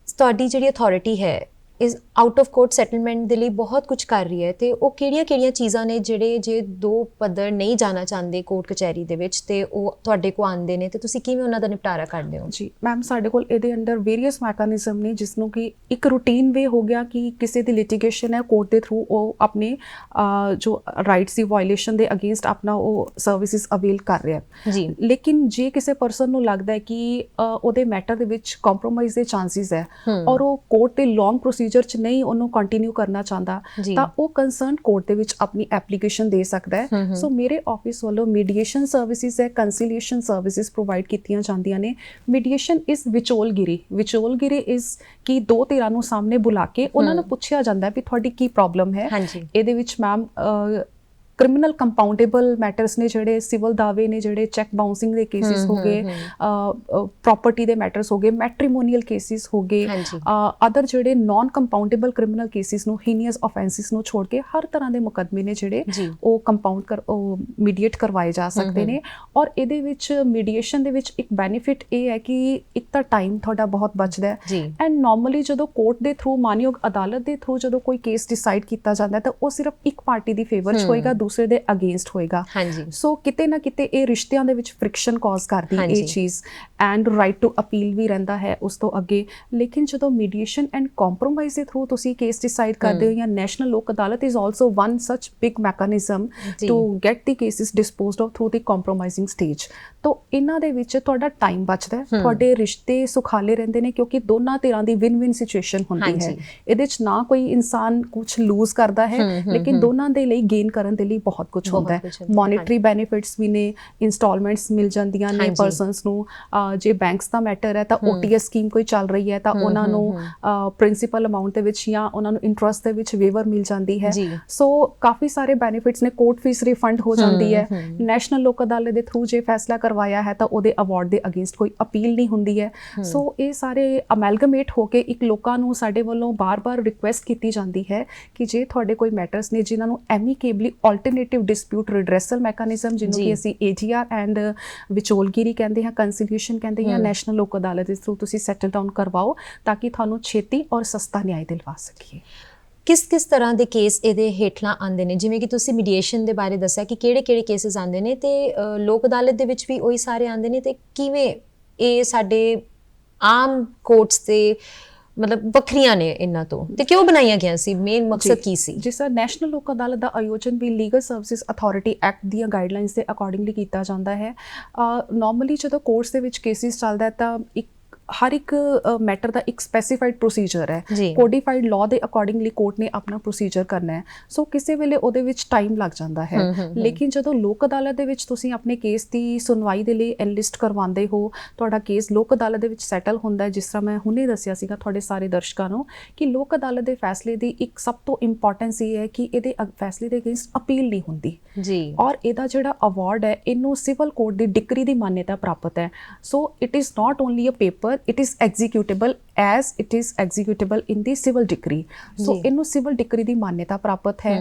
ਤੁਹਾਡੀ ਜਿਹੜੀ ਅਥਾਰਟੀ ਹੈ ਇਸ ਆਊਟ ਆਫ ਕੋਰਟ ਸੈਟਲਮੈਂਟ ਦੇ ਲਈ ਬਹੁਤ ਕੁਝ ਕਰ ਰਹੀ ਹੈ, ਤੇ ਉਹ ਕਿਹੜੀਆਂ ਚੀਜ਼ਾਂ ਨੇ ਜਿਹੜੇ ਜੇ ਦੋ ਪੱਧਰ ਨਹੀਂ ਜਾਣਾ ਚਾਹੁੰਦੇ ਕੋਰਟ ਕਚਹਿਰੀ ਦੇ ਵਿੱਚ ਤੇ ਉਹ ਤੁਹਾਡੇ ਕੋਲ ਆਉਂਦੇ ਨੇ, ਤੇ ਤੁਸੀਂ ਕਿਵੇਂ ਉਹਨਾਂ ਦਾ ਨਿਪਟਾਰਾ ਕਰਦੇ ਹੋ? ਜੀ ਮੈਮ, ਸਾਡੇ ਕੋਲ ਇਹਦੇ ਅੰਡਰ ਵੇਰੀਅਸ ਮੈਕੈਨਿਜ਼ਮ ਨੇ, ਜਿਸ ਨੂੰ ਕਿ ਇੱਕ ਰੂਟੀਨ ਵੇ ਹੋ ਗਿਆ ਕਿ ਕਿਸੇ ਦੀ ਲਿਟੀਗੇਸ਼ਨ ਹੈ ਕੋਰਟ ਦੇ ਥਰੂ, ਉਹ ਆਪਣੇ ਜੋ ਰਾਈਟਸ ਦੀ ਵਾਇਲੇਸ਼ਨ ਦੇ ਅਗੇਂਸਟ ਆਪਣਾ ਉਹ ਸਰਵਿਸਿਜ਼ ਅਵੇਲ ਕਰ ਰਿਹਾ ਜੀ। ਲੇਕਿਨ ਜੇ ਕਿਸੇ ਪਰਸਨ ਨੂੰ ਲੱਗਦਾ ਹੈ ਕਿ ਉਹਦੇ ਮੈਟਰ ਦੇ ਵਿੱਚ ਕੰਪਰੋਮਾਈਜ਼ ਦੇ ਚਾਂਸਿਸ ਹੈ ਔਰ ਉਹ ਕੋਰਟ ਦੇ ਲੌਂਗ ਪ੍ਰੋਸੀਜਰ 'ਚ ਨਹੀਂ ਉਹਨੂੰ ਕੰਟੀਨਿਊ ਕਰਨਾ ਚਾਹੁੰਦਾ, ਤਾਂ ਉਹ ਕੰਸਰਨ ਕੋਰਟ ਦੇ ਵਿੱਚ ਆਪਣੀ ਐਪਲੀਕੇਸ਼ਨ ਦੇ ਸਕਦਾ ਹੈ। ਸੋ ਮੇਰੇ ਆਫਿਸ ਵੱਲੋਂ ਮੀਡੀਏਸ਼ਨ ਸਰਵਿਸਿਜ਼ ਹੈ, ਕੰਸੀਲੀਏਸ਼ਨ ਸਰਵਿਸਿਜ਼ ਪ੍ਰੋਵਾਈਡ ਕੀਤੀਆਂ ਜਾਂਦੀਆਂ ਨੇ। ਮੀਡੀਏਸ਼ਨ ਇਜ਼ ਵਿਚੋਲਗਿਰੀ ਇਜ਼ ਕਿ ਦੋ ਧਿਰਾਂ ਨੂੰ ਸਾਹਮਣੇ ਬੁਲਾ ਕੇ ਉਹਨਾਂ ਨੂੰ ਪੁੱਛਿਆ ਜਾਂਦਾ ਵੀ ਤੁਹਾਡੀ ਕੀ ਪ੍ਰੋਬਲਮ ਹੈ। ਇਹਦੇ ਵਿੱਚ ਮੈਮ ਕ੍ਰਿਮੀਨਲ ਕੰਪਾਊਂਡੇਬਲ ਮੈਟਰਸ ਨੇ, ਜਿਹੜੇ ਸਿਵਲ ਦਾਅਵੇ ਨੇ, ਜਿਹੜੇ ਚੈੱਕ ਬਾਉਂਸਿੰਗ ਦੇ ਕੇਸਿਸ ਹੋ ਗਏ, ਪ੍ਰੋਪਰਟੀ ਦੇ ਮੈਟਰਸ ਹੋ ਗਏ, ਮੈਟਰੀਮੋਨੀਅਲ ਕੇਸਿਸ ਹੋ ਗਏ, ਅਦਰ ਜਿਹੜੇ ਨਾਨ ਕੰਪਾਊਂਡੇਬਲ ਕ੍ਰਿਮੀਨਲ ਕੇਸਿਸ ਨੂੰ, ਹੀਨੀਅਸ ਆਫੈਂਸਿਸ ਨੂੰ ਛੋੜ ਕੇ ਹਰ ਤਰ੍ਹਾਂ ਦੇ ਮੁਕੱਦਮੇ ਨੇ ਜਿਹੜੇ ਉਹ ਮੀਡੀਏਟ ਕਰਵਾਏ ਜਾ ਸਕਦੇ ਨੇ। ਔਰ ਇਹਦੇ ਵਿੱਚ ਮੀਡੀਏਸ਼ਨ ਦੇ ਵਿੱਚ ਇੱਕ ਬੈਨੀਫਿਟ ਇਹ ਹੈ ਕਿ ਇੱਕ ਤਾਂ ਟਾਈਮ ਤੁਹਾਡਾ ਬਹੁਤ ਬਚਦਾ ਹੈ, ਐਂਡ ਨਾਰਮਲੀ ਜਦੋਂ ਕੋਰਟ ਦੇ ਥਰੂ, ਮਾਨਯੋਗ ਅਦਾਲਤ ਦੇ ਥਰੂ ਜਦੋਂ ਕੋਈ ਕੇਸ ਡਿਸਾਈਡ ਕੀਤਾ ਜਾਂਦਾ ਤਾਂ ਉਹ ਸਿਰਫ ਇੱਕ ਪਾਰਟੀ ਦੀ ਫੇਵਰ 'ਚ ਹੋਏਗਾ, ਦੂਸਰੇ ਦੇ ਅਗੇਂਸਟ ਹੋਏਗਾ। ਹਾਂਜੀ। ਸੋ ਕਿਤੇ ਨਾ ਕਿਤੇ ਇਹ ਰਿਸ਼ਤਿਆਂ ਦੇ ਵਿੱਚ ਫ੍ਰਿਕਸ਼ਨ ਕਾਜ਼ ਕਰਦੀ ਇਹ ਚੀਜ਼, ਐਂਡ ਰਾਈਟ ਟੂ ਅਪੀਲ ਵੀ ਰਹਿੰਦਾ ਹੈ ਉਸ ਤੋਂ ਅੱਗੇ। ਲੇਕਿਨ ਜਦੋਂ ਮੀਡੀਏਸ਼ਨ ਐਂਡ ਕੰਪਰੋਮਾਈਜ਼ ਦੇ ਥਰੂ ਤੁਸੀਂ ਕੇਸ ਡਿਸਾਈਡ ਕਰਦੇ ਹੋ, ਜਾਂ national Lok Adalat is also one such big mechanism to get the cases disposed of through the compromising stage. ਤਾਂ ਇਹਨਾਂ ਦੇ ਵਿੱਚ ਤੁਹਾਡਾ ਟਾਈਮ ਬਚਦਾ, ਤੁਹਾਡੇ ਰਿਸ਼ਤੇ ਸੁਖਾਲੇ ਰਹਿੰਦੇ ਨੇ, ਕਿਉਂਕਿ ਦੋਨਾਂ ਧਿਰਾਂ ਦੀ ਵਿਨ ਵਿਨ ਸਿਚੁਏਸ਼ਨ ਹੁੰਦੀ ਹੈ। ਇਹਦੇ 'ਚ ਨਾ ਕੋਈ ਇਨਸਾਨ ਕੁਝ ਲੂਜ਼ ਕਰਦਾ ਹੈ, ਲੇਕਿਨ ਦੋਨਾਂ ਦੇ ਲਈ ਗੇਨ ਕਰਨ ਦੇ ਲਈ ਬਹੁਤ ਕੁਝ ਹੁੰਦਾ ਹੈ। ਮੋਨਿਟਰੀ ਬੈਨੀਫਿਟਸ ਵੀ ਨੇ, ਇੰਸਟਾਲਮੈਂਟਸ ਮਿਲ ਜਾਂਦੀਆਂ ਨੇ ਪਰਸਨਸ ਨੂੰ। ਜੇ ਬੈਂਕਸ ਦਾ ਮੈਟਰ ਹੈ ਤਾਂ OTS ਸਕੀਮ ਕੋਈ ਚੱਲ ਰਹੀ ਹੈ ਤਾਂ ਉਹਨਾਂ ਨੂੰ ਪ੍ਰਿੰਸੀਪਲ ਅਮਾਉਂਟ ਦੇ ਵਿੱਚ ਜਾਂ ਉਹਨਾਂ ਨੂੰ ਇੰਟਰਸਟ ਦੇ ਵਿੱਚ ਵੇਵਰ ਮਿਲ ਜਾਂਦੀ ਹੈ। ਸੋ ਕਾਫੀ ਸਾਰੇ ਬੈਨੀਫਿਟਸ ਨੇ। ਕੋਰਟ ਫੀਸ ਰਿਫੰਡ ਹੋ ਜਾਂਦੀ ਹੈ। ਨੈਸ਼ਨਲ ਲੋਕ ਅਦਾਲਤ ਦੇ ਥਰੂ ਜੇ ਫੈਸਲਾ ਕਰਵਾਇਆ ਹੈ ਤਾਂ ਉਹਦੇ ਅਵਾਰਡ ਦੇ ਅਗੇਂਸਟ ਕੋਈ ਅਪੀਲ ਨਹੀਂ ਹੁੰਦੀ ਹੈ। ਸੋ ਇਹ ਸਾਰੇ ਅਮੈਲਗਮੇਟ ਹੋ ਕੇ ਇੱਕ ਲੋਕਾਂ ਨੂੰ ਸਾਡੇ ਵੱਲੋਂ ਬਾਰ-ਬਾਰ ਰਿਕੁਐਸਟ ਕੀਤੀ ਜਾਂਦੀ ਹੈ ਕਿ ਜੇ ਤੁਹਾਡੇ ਕੋਈ ਮੈਟਰਸ ਨੇ ਜਿਨ੍ਹਾਂ ਨੂੰ ਐਮੀਕੇਬਲੀ ਆਲਟਰਨੇਟਿਵ ਡਿਸਪਿਊਟ ਰਿਡਰੈਸਲ ਮੈਕੈਨਿਜ਼ਮ, ਜਿਹਨੂੰ ਕਿ ਅਸੀਂ AGR ਐਂਡ ਵਿਚੋਲਗਿਰੀ ਕਹਿੰਦੇ ਹਾਂ, ਕੰਸੀਲੀਏਸ਼ਨ ਕਹਿੰਦੇ ਹਾਂ, ਨੈਸ਼ਨਲ ਲੋਕ ਅਦਾਲਤ ਦੇ ਥਰੂ ਤੁਸੀਂ ਸੈਟਲ ਡਾਊਨ ਕਰਵਾਓ ਤਾਂ ਕਿ ਤੁਹਾਨੂੰ ਛੇਤੀ ਔਰ ਸਸਤਾ ਨਿਆਂ ਦਿਲਵਾ ਸਕੀਏ। ਕਿਸ ਤਰ੍ਹਾਂ ਦੇ ਕੇਸ ਇਹਦੇ ਹੇਠਲਾਂ ਆਉਂਦੇ ਨੇ? ਜਿਵੇਂ ਕਿ ਤੁਸੀਂ ਮੀਡੀਏਸ਼ਨ ਦੇ ਬਾਰੇ ਦੱਸਿਆ ਕਿ ਕਿਹੜੇ ਕੇਸਿਸ ਆਉਂਦੇ ਨੇ, ਤੇ ਲੋਕ ਅਦਾਲਤ ਦੇ ਵਿੱਚ ਵੀ ਉਹੀ ਸਾਰੇ ਆਉਂਦੇ ਨੇ, ਤੇ ਕਿਵੇਂ ਇਹ ਸਾਡੇ ਆਮ ਕੋਰਟਸ ਤੇ ਮਤਲਬ ਵੱਖਰੀਆਂ ਨੇ ਇਹਨਾਂ ਤੋਂ, ਤੇ ਕਿਉਂ ਬਣਾਈਆਂ ਗਿਆ ਸੀ? ਮੇਨ ਮਕਸਦ ਕੀ ਸੀ? ਜਿਸ ਤਰ੍ਹਾਂ ਨੈਸ਼ਨਲ ਲੋਕ ਅਦਾਲਤ ਦਾ ਆਯੋਜਨ ਵੀ ਲੀਗਲ ਸਰਵਿਸਿਜ਼ ਅਥਾਰਟੀ ਐਕਟ ਦੀਆਂ ਗਾਈਡਲਾਈਨਸ ਦੇ ਅਕੋਰਡਿੰਗਲੀ ਕੀਤਾ ਜਾਂਦਾ ਹੈ। ਨਾਰਮਲੀ ਜਦੋਂ ਕੋਰਟਸ ਦੇ ਵਿੱਚ ਕੇਸਿਸ ਚੱਲਦਾ ਹੈ ਤਾਂ ਹਰ ਇੱਕ ਮੈਟਰ ਦਾ ਇੱਕ ਸਪੈਸੀਫਾਈਡ ਪ੍ਰੋਸੀਜਰ ਹੈ, ਕੋਡੀਫਾਈਡ ਲਾਅ ਦੇ ਅਕੋਰਡਿੰਗਲੀ ਕੋਰਟ ਨੇ ਆਪਣਾ ਪ੍ਰੋਸੀਜਰ ਕਰਨਾ ਹੈ। ਸੋ ਕਿਸੇ ਵੇਲੇ ਉਹਦੇ ਵਿੱਚ ਟਾਈਮ ਲੱਗ ਜਾਂਦਾ ਹੈ। ਲੇਕਿਨ ਜਦੋਂ ਲੋਕ ਅਦਾਲਤ ਦੇ ਵਿੱਚ ਤੁਸੀਂ ਆਪਣੇ ਕੇਸ ਦੀ ਸੁਣਵਾਈ ਦੇ ਲਈ ਐਨਲਿਸਟ ਕਰਵਾਉਂਦੇ ਹੋ, ਤੁਹਾਡਾ ਕੇਸ ਲੋਕ ਅਦਾਲਤ ਦੇ ਵਿੱਚ ਸੈਟਲ ਹੁੰਦਾ ਹੈ। ਜਿਸ ਤਰ੍ਹਾਂ ਮੈਂ ਹੁਣੇ ਦੱਸਿਆ ਸੀਗਾ ਤੁਹਾਡੇ ਸਾਰੇ ਦਰਸ਼ਕਾਂ ਨੂੰ ਕਿ ਲੋਕ ਅਦਾਲਤ ਦੇ ਫੈਸਲੇ ਦੀ ਇੱਕ ਸਭ ਤੋਂ ਇੰਪੋਰਟੈਂਸ ਇਹ ਹੈ ਕਿ ਇਹਦੇ ਫੈਸਲੇ ਦੇ ਅਗੇਂਸਟ ਅਪੀਲ ਨਹੀਂ ਹੁੰਦੀ ਜੀ, ਔਰ ਇਹਦਾ ਜਿਹੜਾ ਅਵਾਰਡ ਹੈ ਇਹਨੂੰ ਸਿਵਲ ਕੋਰਟ ਦੀ ਡਿਕਰੀ ਦੀ ਮਾਨਤਾ ਪ੍ਰਾਪਤ ਹੈ। So it is not only a paper, it is executable as it is executable in the civil decree. So ਇਹਨੂੰ ਸਿਵਲ ਡਿਕਰੀ ਦੀ ਮਾਨਤਾ ਪ੍ਰਾਪਤ ਹੈ।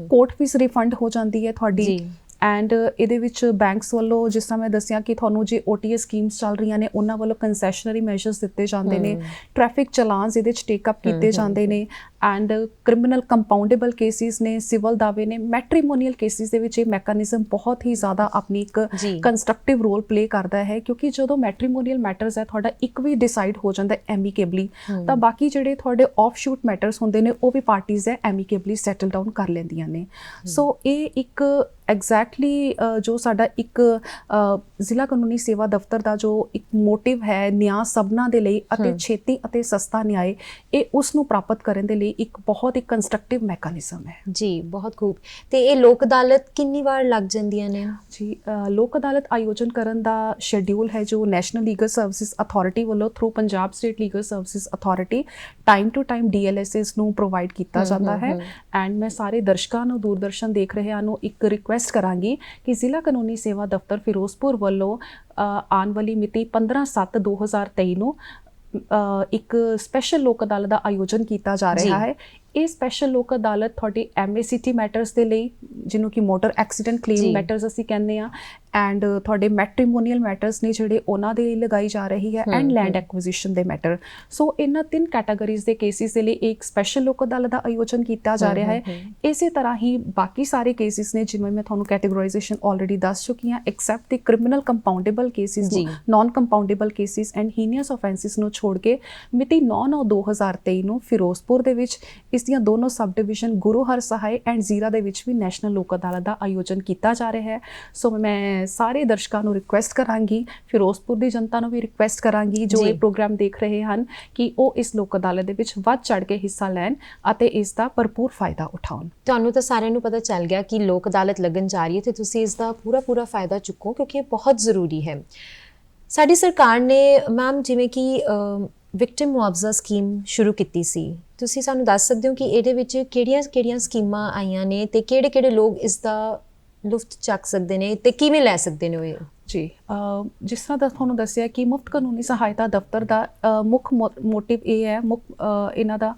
ਕੋਰਟ ਫੀਸ ਰਿਫੰਡ ਹੋ ਜਾਂਦੀ ਹੈ ਤੁਹਾਡੀ। ਐਂਡ ਇਹਦੇ ਵਿੱਚ ਬੈਂਕਸ ਵੱਲੋਂ, ਜਿਸ ਤਰ੍ਹਾਂ ਮੈਂ ਦੱਸਿਆ ਕਿ ਤੁਹਾਨੂੰ ਜੇ OTS ਸਕੀਮਸ ਚੱਲ ਰਹੀਆਂ ਨੇ, ਉਹਨਾਂ ਵੱਲੋਂ ਕੰਸੈਸ਼ਨਰੀ ਮੈਜਰਸ ਦਿੱਤੇ ਜਾਂਦੇ ਨੇ, ਟ੍ਰੈਫਿਕ ਚਲਾਨਸ ਇਹਦੇ 'ਚ ਟੇਕ ਅਪ ਕੀਤੇ ਜਾਂਦੇ ਨੇ, ਐਂਡ ਕ੍ਰਿਮੀਨਲ ਕੰਪਾਊਂਡੇਬਲ ਕੇਸਿਸ ਨੇ, ਸਿਵਲ ਦਾਅਵੇ ਨੇ, ਮੈਟਰੀਮੋਨੀਅਲ ਕੇਸਿਸ ਦੇ ਵਿੱਚ ਇਹ ਮੈਕੈਨਿਜ਼ਮ ਬਹੁਤ ਹੀ ਜ਼ਿਆਦਾ ਆਪਣੀ ਇੱਕ ਕੰਸਟਰਕਟਿਵ ਰੋਲ ਪਲੇ ਕਰਦਾ ਹੈ। ਕਿਉਂਕਿ ਜਦੋਂ ਮੈਟਰੀਮੋਨੀਅਲ ਮੈਟਰਸ ਹੈ ਤੁਹਾਡਾ ਇੱਕ ਵੀ ਡਿਸਾਈਡ ਹੋ ਜਾਂਦਾ ਐਮੀਕੇਬਲੀ, ਤਾਂ ਬਾਕੀ ਜਿਹੜੇ ਤੁਹਾਡੇ ਆਫਸ਼ੂਟ ਮੈਟਰਸ ਹੁੰਦੇ ਨੇ ਉਹ ਵੀ ਪਾਰਟੀਜ਼ ਹੈ ਐਮੀਕੇਬਲੀ ਸੈਟਲ ਡਾਊਨ ਕਰ ਲੈਂਦੀਆਂ ਨੇ। ਸੋ ਇਹ ਇੱਕ ਐਗਜ਼ੈਕਟਲੀ ਜੋ ਸਾਡਾ ਇੱਕ ਜ਼ਿਲ੍ਹਾ ਕਾਨੂੰਨੀ ਸੇਵਾ ਦਫ਼ਤਰ ਦਾ ਜੋ ਇੱਕ ਮੋਟਿਵ ਹੈ, ਨਿਆਂ ਸਭਨਾਂ ਦੇ ਲਈ ਅਤੇ ਛੇਤੀ ਅਤੇ ਸਸਤਾ ਨਿਆਂ, ਇਹ ਉਸ ਨੂੰ ਪ੍ਰਾਪਤ ਕਰਨ ਦੇ ਲਈ ਇੱਕ ਬਹੁਤ ਹੀ ਕੰਸਟਰਕਟਿਵ ਮੈਕੈਨਿਜ਼ਮ ਹੈ। ਜੀ, ਬਹੁਤ ਖੂਬ। ਤੇ ਇਹ ਲੋਕ ਅਦਾਲਤ ਕਿੰਨੀ ਵਾਰ ਲੱਗ ਜਾਂਦੀਆਂ ਨੇ? ਜੀ, ਲੋਕ ਅਦਾਲਤ ਆਯੋਜਨ ਕਰਨ ਦਾ ਸ਼ੈਡਿਊਲ ਹੈ ਜੋ ਨੈਸ਼ਨਲ ਲੀਗਲ ਸਰਵਿਸਿਜ਼ ਅਥਾਰਟੀ ਵੱਲੋਂ through Punjab state legal services authority time to time DLSS ਨੂੰ ਪ੍ਰੋਵਾਈਡ ਕੀਤਾ ਜਾਂਦਾ ਹੈ। ਐਂਡ ਮੈਂ ਸਾਰੇ ਦਰਸ਼ਕਾਂ ਨੂੰ, ਦੂਰਦਰਸ਼ਨ ਦੇਖ ਰਹੀਆਂ ਨੂੰ ਇੱਕ ਰਿਕੁਐਸਟ ਕਰਾਂਗੀ ਕਿ ਜ਼ਿਲ੍ਹਾ ਕਾਨੂੰਨੀ ਸੇਵਾ ਦਫ਼ਤਰ ਫਿਰੋਜ਼ਪੁਰ ਵੱਲੋਂ ਆਉਣ ਵਾਲੀ ਮਿਤੀ 15/7/2023 ਨੂੰ ਇੱਕ ਸਪੈਸ਼ਲ ਲੋਕ ਅਦਾਲਤ ਦਾ ਆਯੋਜਨ ਕੀਤਾ ਜਾ ਰਿਹਾ ਹੈ। ਇਹ ਸਪੈਸ਼ਲ ਲੋਕ ਅਦਾਲਤ ਤੁਹਾਡੇ MACT ਮੈਟਰਸ ਦੇ ਲਈ, ਜਿਹਨੂੰ ਕਿ ਮੋਟਰ ਐਕਸੀਡੈਂਟ ਕਲੇਮ ਮੈਟਰਸ ਅਸੀਂ ਕਹਿੰਦੇ ਹਾਂ, ਐਂਡ ਤੁਹਾਡੇ ਮੈਟਰੀਮੋਨੀਅਲ ਮੈਟਰਸ ਨੇ ਜਿਹੜੇ ਉਹਨਾਂ ਦੇ ਲਈ ਲਗਾਈ ਜਾ ਰਹੀ ਹੈ, ਐਂਡ ਲੈਂਡ ਐਕੁਇਜ਼ੀਸ਼ਨ ਦੇ ਮੈਟਰ। ਸੋ ਇਹਨਾਂ 3 ਕੈਟਾਗਰੀਜ਼ ਦੇ ਕੇਸਿਸ ਦੇ ਲਈ ਇੱਕ ਸਪੈਸ਼ਲ ਲੋਕ ਅਦਾਲਤ ਦਾ ਆਯੋਜਨ ਕੀਤਾ ਜਾ ਰਿਹਾ ਹੈ। ਇਸੇ ਤਰ੍ਹਾਂ ਹੀ ਬਾਕੀ ਸਾਰੇ ਕੇਸਿਸ ਨੇ, ਜਿਵੇਂ ਮੈਂ ਤੁਹਾਨੂੰ ਕੈਟੇਗਰਾਈਜ਼ੇਸ਼ਨ ਆਲਰੇਡੀ ਦੱਸ ਚੁੱਕੀ ਹਾਂ, except the criminal compoundable cases, non compoundable cases and heinous offences ਨੂੰ ਛੋੜ ਕੇ ਮਿਤੀ 9/9/2023 ਨੂੰ ਫਿਰੋਜ਼ਪੁਰ ਦੇ ਵਿੱਚ ਇਸ ਦੀਆਂ ਦੋਨੋਂ sub division Guru Har Sahay and ਜ਼ੀਰਾ ਦੇ ਵਿੱਚ ਵੀ ਨੈਸ਼ਨਲ ਲੋਕ ਅਦਾਲਤ ਦਾ ਆਯੋਜਨ ਕੀਤਾ ਜਾ ਰਿਹਾ ਹੈ। ਸੋ ਮੈਂ ਸਾਰੇ ਦਰਸ਼ਕਾਂ ਨੂੰ ਰਿਕੁਐਸਟ ਕਰਾਂਗੀ, ਫਿਰੋਜ਼ਪੁਰ ਦੀ ਜਨਤਾ ਨੂੰ ਵੀ ਰਿਕੁਐਸਟ ਕਰਾਂਗੀ ਜੋ ਇਹ ਪ੍ਰੋਗਰਾਮ ਦੇਖ ਰਹੇ ਹਨ, ਕਿ ਉਹ ਇਸ ਲੋਕ ਅਦਾਲਤ ਦੇ ਵਿੱਚ ਵੱਧ ਚੜ੍ਹ ਕੇ ਹਿੱਸਾ ਲੈਣ ਅਤੇ ਇਸ ਦਾ ਭਰਪੂਰ ਫਾਇਦਾ ਉਠਾਉਣ। ਤੁਹਾਨੂੰ ਤਾਂ ਸਾਰਿਆਂ ਨੂੰ ਪਤਾ ਚੱਲ ਗਿਆ ਕਿ ਲੋਕ ਅਦਾਲਤ ਲੱਗਣ ਜਾ ਰਹੀ ਹੈ ਤੇ ਤੁਸੀਂ ਇਸ ਦਾ ਪੂਰਾ ਫਾਇਦਾ ਚੁੱਕੋ, ਕਿਉਂਕਿ ਇਹ ਬਹੁਤ ਜ਼ਰੂਰੀ ਹੈ। ਸਾਡੀ ਸਰਕਾਰ ਨੇ ਮੈਮ ਜਿਵੇਂ ਕਿ ਵਿਕਟਿਮ ਮੁਆਵਜ਼ਾ ਸਕੀਮ ਸ਼ੁਰੂ ਕੀਤੀ ਸੀ, ਤੁਸੀਂ ਸਾਨੂੰ ਦੱਸ ਸਕਦੇ ਹੋ ਕਿ ਇਹਦੇ ਵਿੱਚ ਕਿਹੜੀਆਂ ਸਕੀਮਾਂ ਆਈਆਂ ਨੇ ਤੇ ਕਿਹੜੇ ਲੋਕ ਇਸ ਦਾ ਲੁਫਤ ਚੱਕ ਸਕਦੇ ਨੇ ਤੇ ਕਿਵੇਂ ਲੈ ਸਕਦੇ ਨੇ ਇਹ? ਜੀ ਜਿਸ ਤਰ੍ਹਾਂ ਦਾ ਤੁਹਾਨੂੰ ਦੱਸਿਆ ਕਿ ਮੁਫਤ ਕਾਨੂੰਨੀ ਸਹਾਇਤਾ ਦਫ਼ਤਰ ਦਾ ਮੁੱਖ ਮੋਟਿਵ ਇਹ ਹੈ, ਇਹਨਾਂ ਦਾ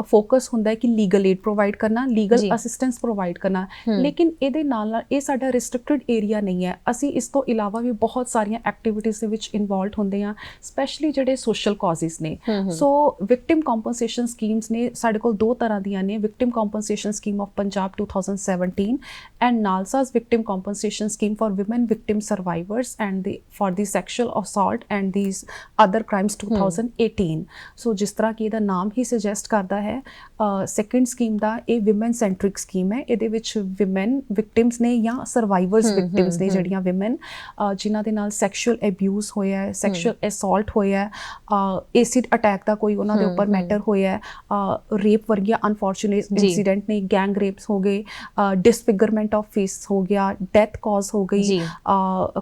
ਫੋਕਸ ਹੁੰਦਾ ਹੈ ਕਿ ਲੀਗਲ ਏਡ ਪ੍ਰੋਵਾਈਡ ਕਰਨਾ, ਲੀਗਲ ਅਸਿਸਟੈਂਸ ਪ੍ਰੋਵਾਈਡ ਕਰਨਾ। ਲੇਕਿਨ ਇਹਦੇ ਨਾਲ ਨਾਲ ਇਹ ਸਾਡਾ ਰਿਸਟ੍ਰਿਕਟਡ ਏਰੀਆ ਨਹੀਂ ਹੈ, ਅਸੀਂ ਇਸ ਤੋਂ ਇਲਾਵਾ ਵੀ ਬਹੁਤ ਸਾਰੀਆਂ ਐਕਟੀਵਿਟੀਜ਼ ਦੇ ਵਿੱਚ ਇਨਵੋਲਵਡ ਹੁੰਦੇ ਹਾਂ, ਸਪੈਸ਼ਲੀ ਜਿਹੜੇ ਸੋਸ਼ਲ ਕਾਜ਼ਿਸ ਨੇ। ਸੋ ਵਿਕਟਿਮ ਕੰਪਨਸੇਸ਼ਨ ਸਕੀਮਸ ਨੇ ਸਾਡੇ ਕੋਲ ਦੋ ਤਰ੍ਹਾਂ ਦੀਆਂ ਨੇ, victim compensation scheme of Punjab 2017 and NALSA's victim compensation scheme for women victim survivors and for the sexual assault and these other crimes 2018। ਸੋ ਜਿਸ ਤਰ੍ਹਾਂ ਕਿ ਇਹਦਾ ਨਾਮ ਹੀ ਸੁਜੈਸਟ ਕਰਦਾ ਹੈ, ਸੈਕੰਡ ਸਕੀਮ ਦਾ ਇਹ ਵਿਮਨ ਸੈਂਟਰਿਕ ਸਕੀਮ ਹੈ। ਇਹਦੇ ਵਿੱਚ ਵਿਮਨ ਵਿਕਟਿਮਸ ਨੇ ਜਾਂ ਸਰਵਾਈਵਰਸ ਵਿਕਟਿਮਸ ਨੇ, ਜਿਹੜੀਆਂ ਵਿਮਨ ਜਿਨ੍ਹਾਂ ਦੇ ਨਾਲ ਸੈਕਸ਼ੂਅਲ ਅਬਿਊਜ਼ ਹੋਇਆ ਹੈ, ਸੈਕਸ਼ੂਅਲ ਅਸੌਲਟ ਹੋਇਆ ਹੈ, ਐਸਿਡ ਅਟੈਕ ਦਾ ਕੋਈ ਉਹਨਾਂ ਦੇ ਉੱਪਰ ਮੈਟਰ ਹੋਇਆ ਹੈ, ਰੇਪ ਵਰਗੀਆਂ ਅਨਫੋਰਚੂਨੇਟ ਇੰਸੀਡੈਂਟ ਨੇ, ਗੈਂਗ ਰੇਪਸ ਹੋ ਗਏ, ਡਿਸਫਿਗਰਮੈਂਟ ਆਫ ਫੇਸ ਹੋ ਗਿਆ, ਡੈਥ ਕਾਜ਼ ਹੋ ਗਈ,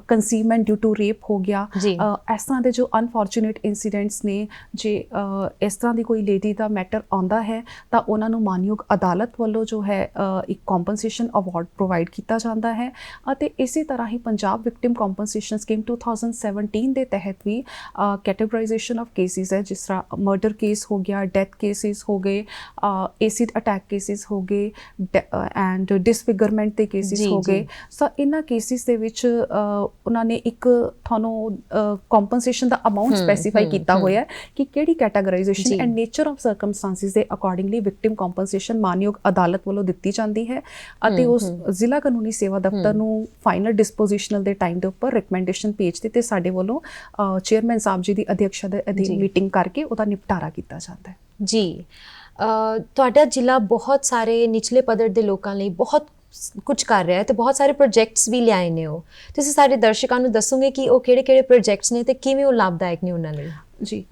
ਕੰਸੀਵਮੈਂਟ ਡਿਊ ਟੂ ਰੇਪ ਹੋ ਗਿਆ। ਇਸ ਤਰ੍ਹਾਂ ਦੇ ਜੋ ਅਨਫੋਰਚੂਨੇਟ ਇੰਸੀਡੈਂਟਸ ਨੇ, ਜੇ ਇਸ ਤਰ੍ਹਾਂ ਦੀ ਕੋਈ ਲੇਡੀ ਦਾ ਮੈਟਰ ਆਉਂਦਾ ਹੈ ਤਾਂ ਉਹਨਾਂ ਨੂੰ ਮਾਨਯੋਗ ਅਦਾਲਤ ਵੱਲੋਂ ਜੋ ਹੈ ਇੱਕ ਕੰਪਨਸੇਸ਼ਨ ਅਵਾਰਡ ਪ੍ਰੋਵਾਈਡ ਕੀਤਾ ਜਾਂਦਾ ਹੈ। ਅਤੇ ਇਸੇ ਤਰ੍ਹਾਂ ਹੀ ਪੰਜਾਬ ਵਿਕਟਿਮ ਕੰਪਨਸੇਸ਼ਨ ਸਕੀਮ 2017 ਦੇ ਤਹਿਤ ਵੀ ਕੈਟੇਗਰਾਈਜੇਸ਼ਨ ਆਫ ਕੇਸਿਸ ਹੈ, ਜਿਸ ਤਰ੍ਹਾਂ ਮਰਡਰ ਕੇਸ ਹੋ ਗਿਆ, ਡੈਥ ਕੇਸਿਸ ਹੋ ਗਏ, ਐਸਿਡ ਅਟੈਕ ਕੇਸਿਸ ਹੋ ਗਏ ਐਂਡ ਡਿਸਫਿਗਰਮੈਂਟ ਦੇ ਕੇਸਿਸ ਹੋ ਗਏ। ਸੋ ਇਹਨਾਂ ਕੇਸਿਸ ਦੇ ਵਿੱਚ ਉਹਨਾਂ ਨੇ ਇੱਕ ਤੁਹਾਨੂੰ ਕੰਪਨਸੇਸ਼ਨ ਦਾ ਅਮਾਉਂਟ ਸਪੈਸੀਫਾਈ ਕੀਤਾ ਹੋਇਆ ਹੈ ਕਿ ਕਿਹੜੀ ਕੈਟਾਗਰਾਈਜੇਸ਼ਨ ਐਂਡ ਨੇਚਰ ਆਫ ਸਰਕਮਸਟੈਂਸਿਸ ਦੇ ਅਕੋਰਡਿੰਗਲੀ ਵਿਕਟਿਮ ਕੰਪਨਸੇਸ਼ਨ ਮਾਨਯੋਗ ਅਦਾਲਤ ਵੱਲੋਂ ਦਿੱਤੀ ਜਾਂਦੀ ਹੈ। ਅਤੇ ਉਸ ਜ਼ਿਲ੍ਹਾ ਕਾਨੂੰਨੀ ਸੇਵਾ ਦਫ਼ਤਰ ਨੂੰ ਫਾਈਨਲ ਡਿਸਪੋਜੀਸ਼ਨਲ ਦੇ ਟਾਈਮ ਦੇ ਉੱਪਰ ਰਿਕਮੈਂਡੇਸ਼ਨ ਭੇਜਦੇ ਤੇ ਸਾਡੇ ਵੱਲੋਂ ਚੇਅਰਮੈਨ ਸਾਹਿਬ ਜੀ ਦੀ ਅਧਿਕਸ਼ਤਾ ਦੇ ਅਧੀਨ ਮੀਟਿੰਗ ਕਰਕੇ ਉਹਦਾ ਨਿਪਟਾਰਾ ਕੀਤਾ ਜਾਂਦਾ ਹੈ। ਜੀ, ਤੁਹਾਡਾ ਜ਼ਿਲ੍ਹਾ ਬਹੁਤ ਸਾਰੇ ਨਿਚਲੇ ਪੱਧਰ ਦੇ ਲੋਕਾਂ ਲਈ ਬਹੁਤ ਕੁਝ ਕਰ ਰਿਹਾ ਹੈ ਤੇ ਬਹੁਤ ਸਾਰੇ ਪ੍ਰੋਜੈਕਟਸ ਵੀ ਲਿਆਏ ਨੇ। ਉਹ ਤੁਸੀਂ ਸਾਡੇ ਦਰਸ਼ਕਾਂ ਨੂੰ ਦੱਸੋਗੇ ਕਿ ਉਹ ਕਿਹੜੇ-ਕਿਹੜੇ ਪ੍ਰੋਜੈਕਟਸ ਨੇ ਤੇ ਕਿਵੇਂ ਉਹ ਲਾਭਦਾਇਕ ਨੇ ਉਹਨਾਂ ਲਈ? ਜੀ,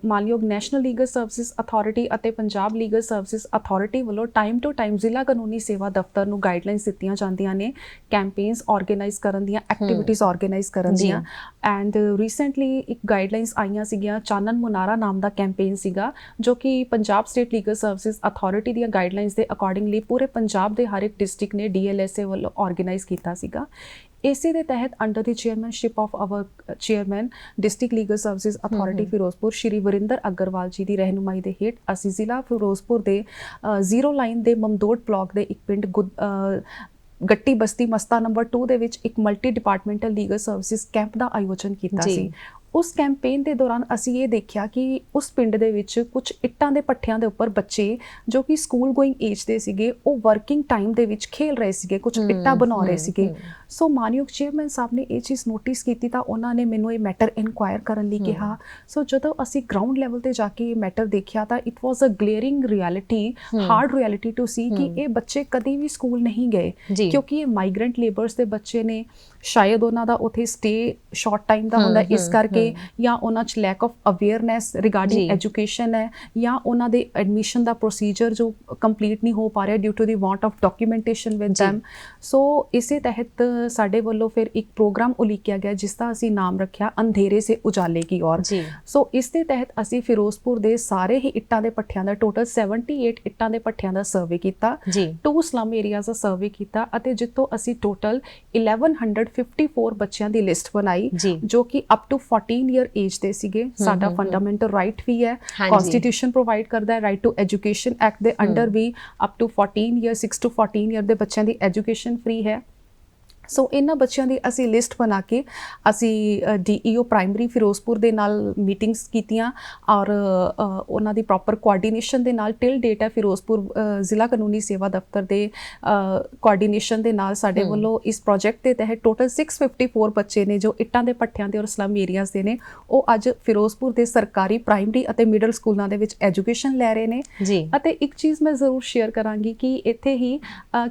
ਮਾਨਯੋਗ ਨੈਸ਼ਨਲ ਲੀਗਲ ਸਰਵਿਸਿਜ਼ ਅਥਾਰਟੀ ਅਤੇ ਪੰਜਾਬ ਲੀਗਲ ਸਰਵਿਸਿਜ਼ ਅਥਾਰਟੀ ਵੱਲੋਂ ਟਾਈਮ ਟੂ ਟਾਈਮ ਜ਼ਿਲ੍ਹਾ ਕਾਨੂੰਨੀ ਸੇਵਾ ਦਫ਼ਤਰ ਨੂੰ ਗਾਈਡਲਾਈਨਸ ਦਿੱਤੀਆਂ ਜਾਂਦੀਆਂ ਨੇ ਕੈਂਪੇਨਸ ਆਰਗੇਨਾਈਜ਼ ਕਰਨ ਦੀਆਂ, ਐਕਟੀਵਿਟੀਜ਼ ਆਰਗੇਨਾਈਜ਼ ਕਰਨ ਦੀਆਂ। ਐਂਡ ਰੀਸੈਂਟਲੀ ਇੱਕ ਗਾਈਡਲਾਈਨਸ ਆਈਆਂ ਸੀਗੀਆਂ, ਚਾਨਣ ਮੁਨਾਰਾ ਨਾਮ ਦਾ ਕੈਂਪੇਨ ਸੀਗਾ, ਜੋ ਕਿ Punjab state legal services authority ਦੀਆਂ ਗਾਈਡਲਾਈਨਸ ਦੇ ਅਕੋਰਡਿੰਗਲੀ ਪੂਰੇ ਪੰਜਾਬ ਦੇ ਹਰ ਇੱਕ ਡਿਸਟ੍ਰਿਕਟ ਨੇ DLSA ਵੱਲੋਂ ਆਰਗੇਨਾਈਜ਼ ਕੀਤਾ ਸੀਗਾ। ਇਸੇ ਦੇ ਤਹਿਤ under the chairmanship of our chairman district legal services authority Ferozepur Shri Varinder Agarwal ji ਦੀ ਰਹਿਨੁਮਾਈ ਦੇ ਹੇਠ ਅਸੀਂ ਜ਼ਿਲ੍ਹਾ ਫਿਰੋਜ਼ਪੁਰ ਦੇ 0 ਲਾਈਨ ਦੇ ਮਮਦੋਟ ਬਲਾਕ ਦੇ ਇੱਕ ਪਿੰਡ ਗੱਟੀ ਬਸਤੀ ਮਸਤਾ ਨੰਬਰ 2 ਦੇ ਵਿੱਚ ਇੱਕ multi departmental legal services camp ਦਾ ਆਯੋਜਨ ਕੀਤਾ ਸੀ। ਉਸ ਕੈਂਪੇਨ ਦੇ ਦੌਰਾਨ ਅਸੀਂ ਇਹ ਦੇਖਿਆ ਕਿ ਉਸ ਪਿੰਡ ਦੇ ਵਿੱਚ ਕੁਝ ਇੱਟਾਂ ਦੇ ਪੱਠਿਆਂ ਦੇ ਉੱਪਰ ਬੱਚੇ ਜੋ ਕਿ ਸਕੂਲ ਗੋਇੰਗ ਏਜ ਦੇ ਸੀਗੇ, ਉਹ ਵਰਕਿੰਗ ਟਾਈਮ ਦੇ ਵਿੱਚ ਖੇਲ ਰਹੇ ਸੀਗੇ, ਕੁਝ ਇੱਟਾਂ ਬਣਾ ਰਹੇ ਸੀਗੇ। ਸੋ ਮਾਨਯੋਗ ਚੇਅਰਮੈਨ ਸਾਹਿਬ ਨੇ ਇਹ ਚੀਜ਼ ਨੋਟਿਸ ਕੀਤੀ ਤਾਂ ਉਹਨਾਂ ਨੇ ਮੈਨੂੰ ਇਹ ਮੈਟਰ ਇਨਕੁਆਇਰ ਕਰਨ ਲਈ ਕਿਹਾ। ਸੋ ਜਦੋਂ ਅਸੀਂ ਗਰਾਊਂਡ ਲੈਵਲ ਤੇ ਜਾ ਕੇ ਇਹ ਮੈਟਰ ਦੇਖਿਆ ਤਾਂ it was a glaring reality, hard reality to see ਕਿ ਇਹ ਬੱਚੇ ਕਦੀ ਵੀ ਸਕੂਲ ਨਹੀਂ ਗਏ, ਕਿਉਂਕਿ ਇਹ ਮਾਈਗ੍ਰੈਂਟ ਲੇਬਰਸ ਦੇ ਬੱਚੇ ਨੇ। ਸ਼ਾਇਦ ਉਹਨਾਂ ਦਾ ਉੱਥੇ ਸਟੇ ਸ਼ਾਰਟ ਟਾਈਮ ਦਾ ਹੁੰਦਾ, ਇਸ ਕਰਕੇ ਜਾਂ ਉਹਨਾਂ 'ਚ lack of awareness regarding education ਹੈ, ਜਾਂ ਉਹਨਾਂ ਦੇ ਐਡਮਿਸ਼ਨ ਦਾ ਪ੍ਰੋਸੀਜਰ ਜੋ ਕੰਪਲੀਟ ਨਹੀਂ ਹੋ ਪਾ ਰਿਹਾ due to the want of documentation with them. So ਇਸੇ ਤਹਿਤ ਸਾਡੇ ਵੱਲੋਂ ਫਿਰ ਇੱਕ ਪ੍ਰੋਗਰਾਮ ਉਲੀਕਿਆ ਗਿਆ ਜਿਸ ਦਾ ਅਸੀਂ ਨਾਮ ਰੱਖਿਆ ਅੰਧੇਰੇ ਸੇ ਉਜਾਲੇ ਕੀ ਔਰ। ਸੋ ਇਸ ਦੇ ਤਹਿਤ ਅਸੀਂ ਫਿਰੋਜ਼ਪੁਰ ਦੇ ਸਾਰੇ ਹੀ ਇੱਟਾਂ ਦੇ ਪੱਠਿਆਂ ਦਾ ਟੋਟਲ 78 ਇੱਟਾਂ ਦੇ ਪੱਠਿਆਂ ਦਾ ਸਰਵੇ ਕੀਤਾ, 2 ਸਲਮ ਏਰੀਆਜ਼ ਦਾ ਸਰਵੇ ਕੀਤਾ, ਅਤੇ ਜਿੱਥੋਂ ਅਸੀਂ ਟੋਟਲ 1154 ਬੱਚਿਆਂ ਦੀ ਲਿਸਟ ਬਣਾਈ ਜੋ ਕਿ ਅਪ ਟੂ 14 ਈਅਰ ਏਜ ਦੇ ਸੀਗੇ। ਸਾਡਾ ਫੰਡਾਮੈਂਟਲ ਰਾਈਟ ਵੀ ਹੈ, ਕਨਸਟੀਟਿਊਸ਼ਨ ਪ੍ਰੋਵਾਈਡ ਕਰਦਾ ਹੈ, ਰਾਈਟ ਟੂ ਐਜੂਕੇਸ਼ਨ ਐਕਟ ਦੇ ਅੰਡਰ ਵੀ up to 14 year 6 to 14 year ਦੇ ਬੱਚਿਆਂ ਦੀ ਐਜੂਕੇਸ਼ਨ ਫ੍ਰੀ ਹੈ। ਸੋ ਇਹਨਾਂ ਬੱਚਿਆਂ ਦੀ ਅਸੀਂ ਲਿਸਟ ਬਣਾ ਕੇ ਅਸੀਂ DEO ਪ੍ਰਾਇਮਰੀ ਫਿਰੋਜ਼ਪੁਰ ਦੇ ਨਾਲ ਮੀਟਿੰਗਸ ਕੀਤੀਆਂ ਔਰ ਉਹਨਾਂ ਦੀ ਪ੍ਰੋਪਰ ਕੋਆਰਡੀਨੇਸ਼ਨ ਦੇ ਨਾਲ ਟਿਲ ਡੇਟ ਹੈ ਫਿਰੋਜ਼ਪੁਰ ਜ਼ਿਲ੍ਹਾ ਕਾਨੂੰਨੀ ਸੇਵਾ ਦਫ਼ਤਰ ਦੇ ਕੋਆਰਡੀਨੇਸ਼ਨ ਦੇ ਨਾਲ ਸਾਡੇ ਵੱਲੋਂ ਇਸ ਪ੍ਰੋਜੈਕਟ ਦੇ ਤਹਿਤ ਟੋਟਲ 654 ਬੱਚੇ ਨੇ ਜੋ ਇੱਟਾਂ ਦੇ ਪੱਠਿਆਂ ਦੇ ਔਰ ਸਲਮ ਏਰੀਆਜ਼ ਦੇ ਨੇ, ਉਹ ਅੱਜ ਫਿਰੋਜ਼ਪੁਰ ਦੇ ਸਰਕਾਰੀ ਪ੍ਰਾਇਮਰੀ ਅਤੇ ਮਿਡਲ ਸਕੂਲਾਂ ਦੇ ਵਿੱਚ ਐਜੂਕੇਸ਼ਨ ਲੈ ਰਹੇ ਨੇ। ਅਤੇ ਇੱਕ ਚੀਜ਼ ਮੈਂ ਜ਼ਰੂਰ ਸ਼ੇਅਰ ਕਰਾਂਗੀ ਕਿ ਇੱਥੇ ਹੀ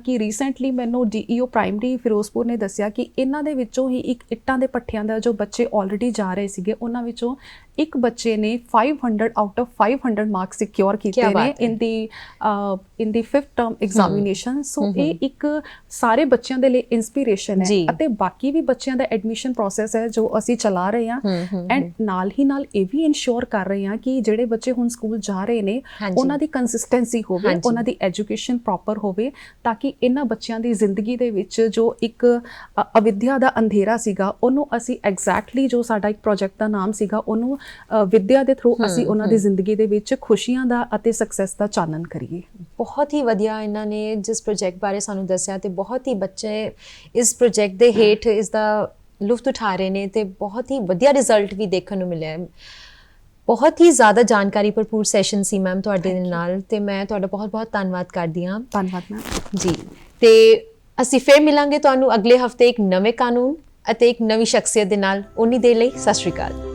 ਕਿ ਰੀਸੈਂਟਲੀ ਮੈਨੂੰ DEO ਪ੍ਰਾਇਮਰੀ ਫਿਰੋਜ਼ਪੁਰ ਨੇ ਦੱਸਿਆ ਕਿ ਇਹਨਾਂ ਦੇ ਵਿੱਚੋਂ ਹੀ ਇੱਕ ਇੱਟਾਂ ਦੇ ਪੱਠਿਆਂ ਦਾ ਜੋ ਬੱਚੇ ਆਲਰੇਡੀ ਜਾ ਰਹੇ ਸੀਗੇ ਉਹਨਾਂ ਵਿੱਚੋਂ ਇੱਕ ਬੱਚੇ ਨੇ 500 ਆਊਟ ਆਫ 500 ਮਾਰਕਸ ਸਿਕਿਉਰ ਕੀਤੇ ਕਿਆ ਨੇ ਬਾਤ ਹੈ। ਇਨ ਦੀ 5th ਟਰਮ ਐਗਜ਼ਾਮੀਨੇਸ਼ਨ। ਸੋ ਇਹ ਇੱਕ ਸਾਰੇ ਬੱਚਿਆਂ ਦੇ ਲਈ ਇਨਸਪੀਰੇਸ਼ਨ ਹੈ ਜੀ। ਅਤੇ ਬਾਕੀ ਵੀ ਬੱਚਿਆਂ ਦਾ ਐਡਮਿਸ਼ਨ ਪ੍ਰੋਸੈਸ ਹੈ ਜੋ ਅਸੀਂ ਚਲਾ ਰਹੇ ਹਾਂ ਐਂਡ ਨਾਲ ਹੀ ਨਾਲ ਇਹ ਵੀ ਇਨਸ਼ੋਰ ਕਰ ਰਹੇ ਹਾਂ ਕਿ ਜਿਹੜੇ ਬੱਚੇ ਹੁਣ ਸਕੂਲ ਜਾ ਰਹੇ ਨੇ ਹਾਂਜੀ। ਉਹਨਾਂ ਦੀ ਕੰਸਿਸਟੈਂਸੀ ਹੋਵੇ, ਹਾਂਜੀ। ਉਹਨਾਂ ਦੀ ਐਜੂਕੇਸ਼ਨ ਪ੍ਰੋਪਰ ਹੋਵੇ, ਤਾਂ ਕਿ ਇਹਨਾਂ ਬੱਚਿਆਂ ਦੀ ਜ਼ਿੰਦਗੀ ਦੇ ਵਿੱਚ ਜੋ ਇੱਕ ਅਵਿਦਿਆ ਦਾ ਅੰਧੇਰਾ ਸੀਗਾ ਉਹਨੂੰ ਅਸੀਂ ਐਗਜ਼ੈਕਟਲੀ ਜੋ ਸਾਡਾ ਇੱਕ ਪ੍ਰੋਜੈਕਟ ਦਾ ਨਾਮ ਸੀਗਾ ਉਹਨੂੰ ਵਿਦਿਆ ਦੇ ਥਰੂ ਅਸੀਂ ਉਹਨਾਂ ਦੀ ਜ਼ਿੰਦਗੀ ਦੇ ਵਿੱਚ ਖੁਸ਼ੀਆਂ ਦਾ ਅਤੇ ਸਕਸੈਸ ਦਾ ਚਾਨਣ ਕਰੀਏ। ਬਹੁਤ ਹੀ ਵਧੀਆ ਇਹਨਾਂ ਨੇ ਜਿਸ ਪ੍ਰੋਜੈਕਟ ਬਾਰੇ ਸਾਨੂੰ ਦੱਸਿਆ ਤੇ ਬਹੁਤ ਹੀ ਬੱਚੇ ਇਸ ਪ੍ਰੋਜੈਕਟ ਦੇ ਹੇਠ ਇਸ ਦਾ ਲੁਫਤ ਉਠਾ ਰਹੇ ਨੇ ਤੇ ਬਹੁਤ ਹੀ ਵਧੀਆ ਰਿਜ਼ਲਟ ਵੀ ਦੇਖਣ ਨੂੰ ਮਿਲਿਆ ਹੈ। ਬਹੁਤ ਹੀ ਜ਼ਿਆਦਾ ਜਾਣਕਾਰੀ ਭਰਪੂਰ ਸੈਸ਼ਨ ਸੀ ਮੈਮ ਤੁਹਾਡੇ ਦੇ ਨਾਲ ਤੇ ਮੈਂ ਤੁਹਾਡਾ ਬਹੁਤ-ਬਹੁਤ ਧੰਨਵਾਦ ਕਰਦੀ ਹਾਂ। ਧੰਨਵਾਦ ਮੈਮ ਜੀ, ਤੇ ਅਸੀਂ ਫਿਰ ਮਿਲਾਂਗੇ ਤੁਹਾਨੂੰ ਅਗਲੇ ਹਫਤੇ ਇੱਕ ਨਵੇਂ ਕਾਨੂੰਨ ਅਤੇ ਇੱਕ ਨਵੀਂ ਸ਼ਖਸੀਅਤ ਦੇ ਨਾਲ। ਉਨੀ ਦੇਰ ਲਈ ਸਤਿ ਸ਼੍ਰੀ ਅਕਾਲ।